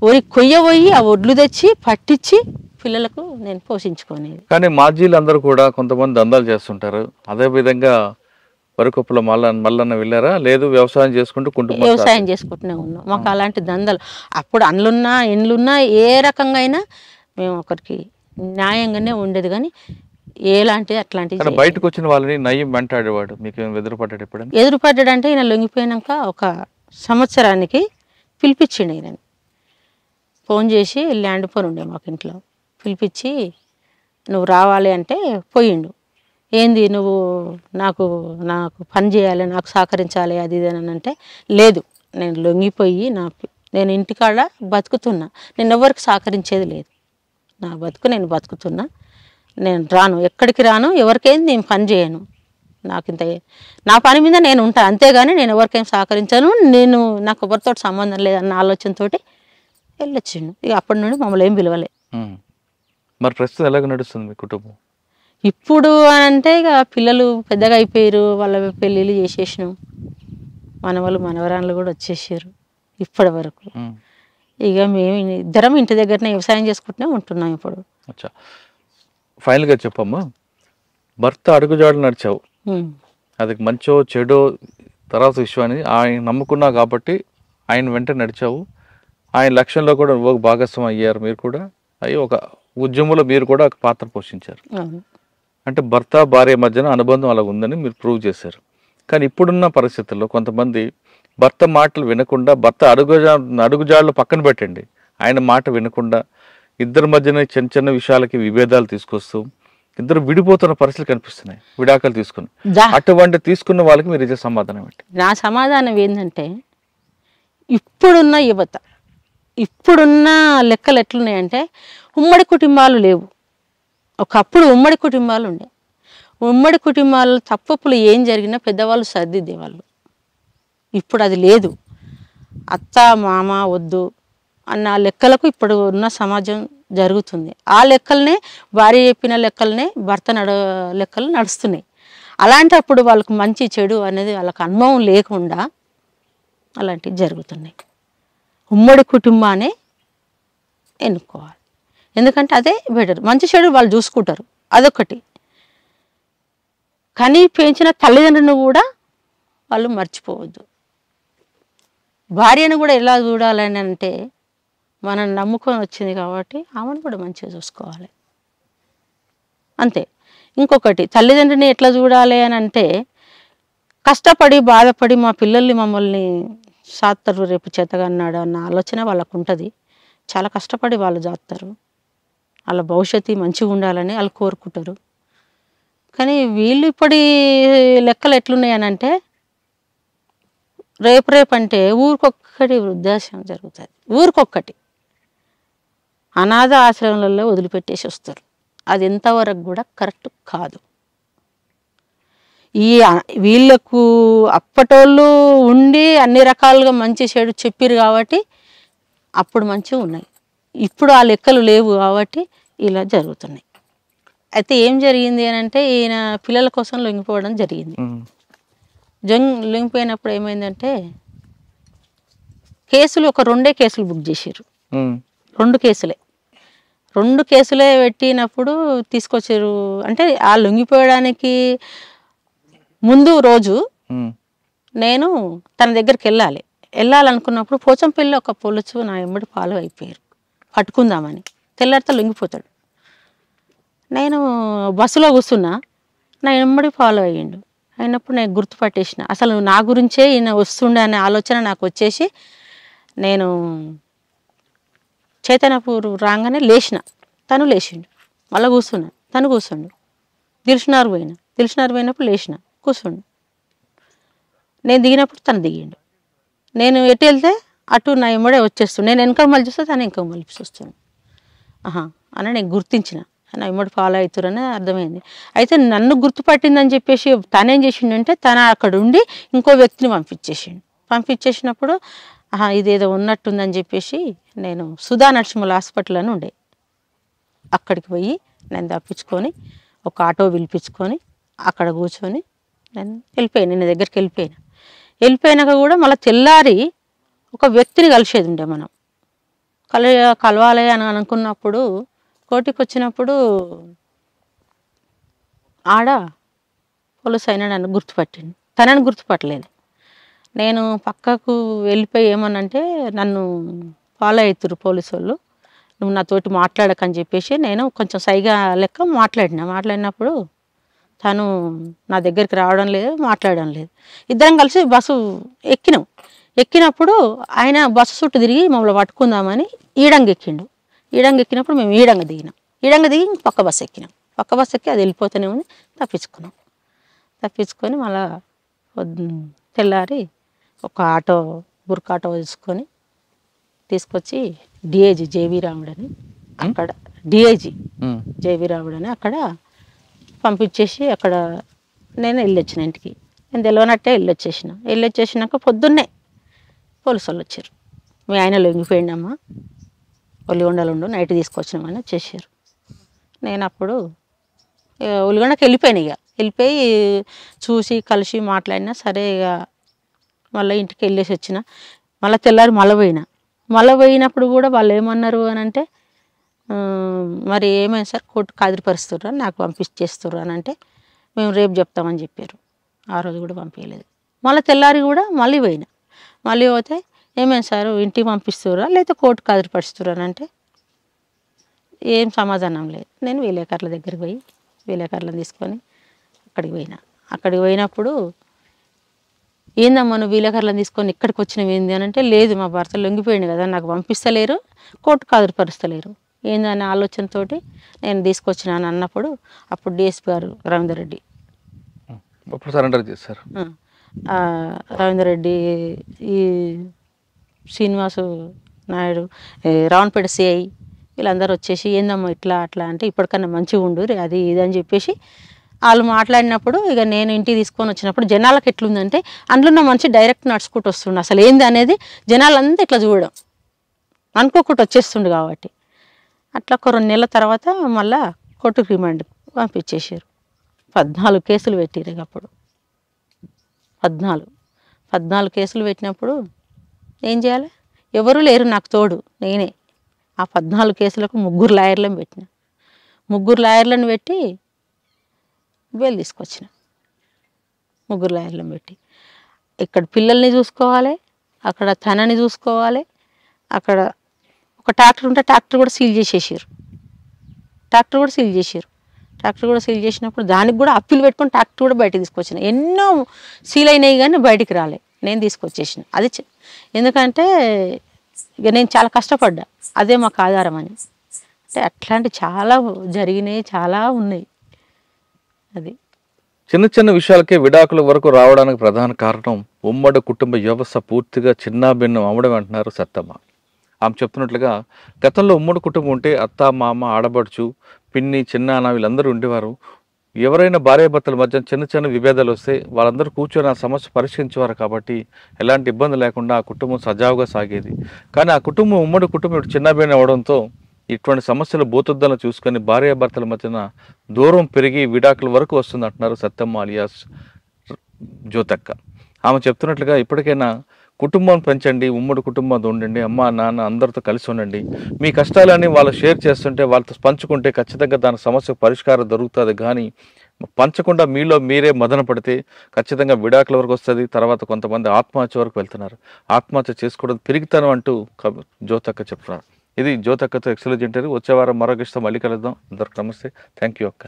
వరి కొయ్యబోయి ఆ ఒడ్లు తెచ్చి పట్టించి పిల్లలకు నేను పోషించుకునేది. కానీ మాజీలు అందరూ కూడా కొంతమంది దందాలు చేస్తుంటారు. అదే విధంగా వరకొప్పుల మల్లన్న వెళ్ళారా? లేదు వ్యవసాయం చేసుకుంటూ వ్యవసాయం చేసుకుంటూనే ఉన్నాం. మాకు అలాంటి దందాలు అప్పుడు అండ్లున్నా ఇండ్లున్నా ఏ రకంగా అయినా మేము ఒకరికి న్యాయంగానే ఉండేది, కానీ అట్లాంటివి బయటకు వచ్చిన వాళ్ళని నయ్యం వెంటాడేవాడు. మీకు ఎదురుపడ్డాడు ఎప్పుడైనా? ఎదురుపడ్డాడంటే ఈయన లొంగిపోయినాక ఒక సంవత్సరానికి పిలిపించిండు. ఈయనని ఫోన్ చేసి ల్యాండ్ ఫోన్ ఉండే మాకు ఇంట్లో, పిలిపించి నువ్వు రావాలి అంటే పోయిండు. ఏంది నువ్వు నాకు పని చేయాలి, నాకు సహకరించాలి అది ఇది అని అంటే, లేదు నేను లొంగిపోయి నేను ఇంటికాడ బతుకుతున్నా, నేను ఎవరికి సహకరించేది లేదు, నా బతుకు నేను బతుకుతున్నా, నేను రాను, ఎక్కడికి రాను, ఎవరికైనా నేను పని చేయను, నా పని మీద నేను ఉంటాను, అంతేగాని నేను ఎవరికైనా సహకరించాను, నాకు ఎవరితో సంబంధం లేదన్న ఆలోచనతో వెళ్ళొచ్చిండు. ఇక అప్పటి నుండి మమ్మల్ని ఏం పిలవలే. మరి ప్రస్తుతం ఎలాగ నడుస్తుంది మీ కుటుంబం? ఇప్పుడు అంటే ఇక పిల్లలు పెద్దగా అయిపోయారు, వాళ్ళ పెళ్ళిళ్ళు చేసేసినాం, మనవాళ్ళు మనవరాళ్ళు కూడా వచ్చేసారు ఇప్పటి వరకు. ఇక మేము ఇద్దరం ఇంటి దగ్గరనే వ్యవసాయం చేసుకుంటూనే ఉంటున్నాం ఇప్పుడు. అచ్చా, ఫైనల్గా చెప్పమ్మా, భర్త అడుగుజాడలు నడిచావు, అది మంచో చెడో తర్వాత విషయాన్ని ఆయన నమ్ముకున్నావు కాబట్టి ఆయన వెంట నడిచావు, ఆయన లక్ష్యంలో కూడా ఒక భాగస్వామి అయ్యారు మీరు కూడా, అయ్యి ఒక ఉద్యమంలో మీరు కూడా ఒక పాత్ర పోషించారు. అంటే భర్త భార్య మధ్యన అనుబంధం అలా ఉందని మీరు ప్రూవ్ చేశారు. కానీ ఇప్పుడున్న పరిస్థితుల్లో కొంతమంది భర్త మాటలు వినకుండా, భర్త అడుగుజాడలు పక్కన పెట్టండి, ఆయన మాట వినకుండా ఇద్దరి మధ్యన చిన్న చిన్న విషయాలకి విభేదాలు తీసుకొస్తూ ఇద్దరు విడిపోతున్న పరిస్థితులు కనిపిస్తున్నాయి, విడాకులు తీసుకుని. అటువంటి తీసుకున్న వాళ్ళకి మీరు ఇచ్చే సమాధానం ఏంటి? నా సమాధానం ఏంటంటే, ఇప్పుడున్న యువత, ఇప్పుడున్న లెక్కలు ఎట్లున్నాయంటే, ఉమ్మడి కుటుంబాలు లేవు. ఒకప్పుడు ఉమ్మడి కుటుంబాలు ఉండే, ఉమ్మడి కుటుంబాలు తప్పులు ఏం జరిగినా పెద్దవాళ్ళు సర్దిద్దేవాళ్ళు. ఇప్పుడు అది లేదు. అత్త మామ వద్దు అన్న లెక్కలకు ఇప్పుడు ఉన్న సమాజం జరుగుతుంది. ఆ లెక్కలనే, భార్య చెప్పిన లెక్కలనే భర్త లెక్కలు నడుస్తున్నాయి. అలాంటప్పుడు వాళ్ళకు మంచి చెడు అనేది వాళ్ళకి అనుభవం లేకుండా అలాంటివి జరుగుతున్నాయి. ఉమ్మడి కుటుంబాన్ని ఎన్నుకోవాలి, ఎందుకంటే అదే బెటర్, మంచి చెడు వాళ్ళు చూసుకుంటారు, అదొకటి. కానీ పెంచిన తల్లిదండ్రులను కూడా వాళ్ళు మర్చిపోవద్దు. భార్యను కూడా ఎలా చూడాలని అంటే, మనం నమ్ముకొని వచ్చింది కాబట్టి ఆమెను కూడా మంచిగా చూసుకోవాలి, అంతే. ఇంకొకటి, తల్లిదండ్రిని ఎట్లా చూడాలి అని అంటే, కష్టపడి బాధపడి మా పిల్లల్ని మమ్మల్ని సాత్తారు, రేపు చేతగన్నాడు అన్న ఆలోచన వాళ్ళకు ఉంటుంది. చాలా కష్టపడి వాళ్ళు జాస్తారు, వాళ్ళ భవిష్యత్తు మంచిగా ఉండాలని వాళ్ళు కోరుకుంటారు. కానీ వీళ్ళు ఇప్పటి లెక్కలు ఎట్లున్నాయని అంటే, రేపు అంటే ఊరికొక్కటి వృద్ధాశ్రమం జరుగుతుంది, ఊరికొక్కటి అనాథ ఆశ్రమాలలో వదిలిపెట్టేసి వస్తారు. అది ఎంతవరకు కూడా కరెక్ట్ కాదు. వీళ్ళకు అప్పటోళ్ళు ఉండి అన్ని రకాలుగా మంచి చెడు చెప్పారు కాబట్టి అప్పుడు మంచిగా ఉన్నాయి. ఇప్పుడు ఆ లెక్కలు లేవు కాబట్టి ఇలా జరుగుతున్నాయి. అయితే ఏం జరిగింది అని అంటే, ఈయన పిల్లల కోసం లొంగిపోవడం జరిగింది. లొంగిపోయినప్పుడు ఏమైందంటే, కేసులు ఒక 2 కేసులు బుక్ చేసారు. 2 కేసులే పెట్టినప్పుడు తీసుకొచ్చారు. అంటే ఆ లొంగిపోయడానికి ముందు రోజు నేను తన దగ్గరికి వెళ్ళాలనుకున్నప్పుడు పోచంపల్లి ఒక పొలుచు నా ఎమ్మడి ఫాలో అయిపోయారు, పట్టుకుందామని. తెల్లారితో లొంగిపోతాడు. నేను బస్సులో కూర్చున్నా, నా ఎమ్మడి ఫాలో అయ్యిండు. అయినప్పుడు నేను గుర్తుపట్టేసిన, అసలు నా గురించే ఈయన వస్తుండే అనే ఆలోచన నాకు వచ్చేసి, నేను చైతన్యపూర్ రాగానే లేచిన, తను లేచిండు, మళ్ళీ కూర్చున్నా, తను కూర్చుండు. దిల్సుఖ్నగర్ పోయినప్పుడు లేచిన, కూర్చుండు. నేను దిగినప్పుడు తను దిగిండు. నేను ఎటు వెళ్తే అటు నా ఎమ్మడే వచ్చేస్తుండు. నేను వెనక మళ్ళీ చూస్తే తను ఇంకో మళ్ళీ వస్తుండు. అని నేను గుర్తించిన, నా ఎమ్మడి ఫాలో అవుతారని అర్థమైంది. అయితే నన్ను గుర్తుపట్టిందని చెప్పేసి తనేం చేసిండంటే, తన అక్కడ ఉండి ఇంకో వ్యక్తిని పంపించేసిండు. పంపించేసినప్పుడు ఇదేదో ఉన్నట్టుందని చెప్పేసి నేను సుధా నరసింహుల హాస్పిటల్ అని ఉండే, అక్కడికి పోయి నేను తప్పించుకొని ఒక ఆటో పిలిపించుకొని అక్కడ కూర్చొని నేను వెళ్ళిపోయాను. నేను దగ్గరికి వెళ్ళిపోయినాక కూడా మళ్ళీ తెల్లారి ఒక వ్యక్తిని కలిసేది ఉండే. మనం కలవాలి అని అనుకున్నప్పుడు కోటికి వచ్చినప్పుడు ఆడ పోలీసు అయినా నన్ను గుర్తుపట్టింది, తనని గుర్తుపట్టలేదు. నేను పక్కకు వెళ్ళిపోయి ఏమనంటే నన్ను ఫాలో అవుతురు పోలీసు వాళ్ళు, నువ్వు నాతోటి మాట్లాడకని చెప్పేసి నేను కొంచెం సైగా లెక్క మాట్లాడినప్పుడు తను నా దగ్గరికి రావడం లేదు, మాట్లాడడం లేదు. ఇద్దరం కలిసి బస్సు ఎక్కినప్పుడు ఆయన బస్సు చుట్టూ తిరిగి మమ్మల్ని పట్టుకుందామని ఈడంగా ఎక్కినప్పుడు మేము ఈడంగా దిగి పక్క బస్సు ఎక్కి అది వెళ్ళిపోతూనే ఉంది. తప్పించుకొని మళ్ళా తెల్లారి ఒక బుర్క ఆటో తీసుకొచ్చి డిఐజీ జేవి రాముడని అక్కడ జేవి రాముడని అక్కడ పంపించేసి అక్కడ నేను వెళ్ళొచ్చిన ఇంటికి. నేను తెలియనట్టే వెళ్ళొచ్చేసినాక పొద్దున్నే పోలీసు వాళ్ళు వచ్చారు. మీ ఆయన లొంగిపోయిండమ్మా, ఒలిగొండలు నైట్ తీసుకొచ్చినామని వచ్చేసారు. నేను అప్పుడు ఒలిగొండకి వెళ్ళిపోయి చూసి కలిసి మాట్లాడినా సరే. ఇక మళ్ళీ ఇంటికి వెళ్ళేసి వచ్చిన. మళ్ళీ తెల్లారి మళ్ళీ పోయినప్పుడు కూడా వాళ్ళు ఏమన్నారు అని అంటే, మరి ఏమైంది సార్, కోర్టుకు హాజరుపరుస్తుర్రు అని నాకు పంపించేస్తుర్రు అని అంటే, మేము రేపు చెప్తామని చెప్పారు. ఆ రోజు కూడా పంపించలేదు. మళ్ళీ తెల్లారి కూడా మళ్ళీ పోతే ఏమైంది సార్, ఇంటికి పంపిస్తుర్రా లేకపోతే కోర్టుకు హాజరుపరుస్తుర్రు అని అంటే ఏం సమాధానం లేదు. నేను విలేకరుల దగ్గరికి పోయి విలేకరులను తీసుకొని అక్కడికి పోయినప్పుడు ఏందమ్మా నువ్వు విలేకరులను తీసుకొని ఇక్కడికి వచ్చినవి ఏంది అని అంటే, లేదు మా భర్త లొంగిపోయింది కదా, నాకు పంపిస్తలేరు, కోర్టుకు హాజరుపరుస్తలేరు ఏందనే ఆలోచనతోటి నేను తీసుకొచ్చినాను అన్నప్పుడు అప్పుడు డిఎస్పీ గారు రవీందర్ రెడ్డి సరెండర్ చేశారు. రవీందర్ రెడ్డి, ఈ శ్రీనివాసు నాయుడు, రావణపేట సిఐ వీళ్ళందరూ వచ్చేసి ఏందమ్మా ఇట్లా అట్లా అంటే, ఇప్పటికన్నా మంచిగా ఉండు అది ఇది అని చెప్పేసి వాళ్ళు మాట్లాడినప్పుడు ఇక నేను ఇంటికి తీసుకొని వచ్చినప్పుడు జనాలకు ఎట్లుందంటే, అందులో ఉన్న మనిషి డైరెక్ట్ నడుచుకుంటూ వస్తుండే, అసలు ఏంది అనేది జనాలంతా ఇట్లా చూడడం అనుకోకుండా వచ్చేస్తుండే. కాబట్టి అట్లా ఒక 2 నెలల తర్వాత మళ్ళా కోర్టుకు రిమాండ్ పంపించేసారు. 14 కేసులు పెట్టిరు. ఇక అప్పుడు 14 కేసులు పెట్టినప్పుడు ఏం చేయాలి, ఎవరు లేరు నాకు తోడు, నేనే ఆ 14 కేసులకు 3 లాయర్లను పెట్టిన. 3 లాయర్లను పెట్టి బెయిల్ తీసుకొచ్చిన. 3 లాయర్లను పెట్టి ఇక్కడ పిల్లల్ని చూసుకోవాలి, అక్కడ తనని చూసుకోవాలి, అక్కడ ఒక ట్రాక్టర్ ఉంటే ట్రాక్టర్ కూడా సీల్ చేసేసారు. ట్రాక్టర్ కూడా సీల్ చేసినప్పుడు దానికి కూడా అప్పీల్ పెట్టుకొని ట్రాక్టర్ కూడా బయటకు తీసుకొచ్చిన. ఎన్నో సీల్ అయినాయి కానీ బయటికి రాలే, నేను తీసుకొచ్చేసిన. అది ఎందుకంటే ఇక నేను చాలా కష్టపడ్డా, అదే మాకు ఆధారం అని. అంటే అట్లాంటి చాలా జరిగినాయి, చాలా ఉన్నాయి. అది చిన్న విషయాలకే విడాకుల వరకు రావడానికి ప్రధాన కారణం ఉమ్మడి కుటుంబ వ్యవస్థ పూర్తిగా చిన్నాభిన్నం అవ్వడం అంటున్నారు సత్తమ్మ. ఆమె చెప్తున్నట్లుగా గతంలో ఉమ్మడి కుటుంబం ఉంటే అత్త, మామ, ఆడబడుచు, పిన్ని, చిన్నాన్న వీళ్ళందరూ ఉండేవారు. ఎవరైనా భార్యాభర్తల మధ్య చిన్న విభేదాలు వస్తే వాళ్ళందరూ కూర్చొని ఆ సమస్య పరిష్కరించేవారు. కాబట్టి ఎలాంటి ఇబ్బంది లేకుండా ఆ కుటుంబం సజావుగా సాగేది. కానీ ఆ కుటుంబం ఉమ్మడి కుటుంబం ఇప్పుడు చిన్నాభిన్నం అవడంతో ఇటువంటి సమస్యలు భూతుద్దలను చూసుకొని భార్యాభర్తల మధ్యన దూరం పెరిగి విడాకుల వరకు వస్తుంది అంటున్నారు సత్తమ్మ అలియాస్ జ్యోతక్క. ఆమె చెప్తున్నట్లుగా ఇప్పటికైనా కుటుంబం పెంచండి, ఉమ్మడి కుటుంబంతో ఉండండి, అమ్మ నాన్న అందరితో కలిసి ఉండండి. మీ కష్టాలని వాళ్ళు షేర్ చేస్తుంటే వాళ్ళతో పంచుకుంటే ఖచ్చితంగా దాని సమస్యకు పరిష్కారం దొరుకుతుంది. కానీ పంచకుండా మీలో మీరే మదన పడితే ఖచ్చితంగా విడాకుల వరకు వస్తుంది. తర్వాత కొంతమంది ఆత్మహత్య వరకు వెళ్తున్నారు. ఆత్మహత్య చేసుకోవడం పెరుగుతాను అంటూ జ్యోతక్క చెప్తున్నారు. ఇది జ్యోతక్కతో ఎక్సలెంట్ ఇంటర్వ్యూ. వచ్చే వారం మరొక ఇష్టం మళ్ళీ కలుద్దాం. అందరికి నమస్తే. థ్యాంక్ యూ అక్క.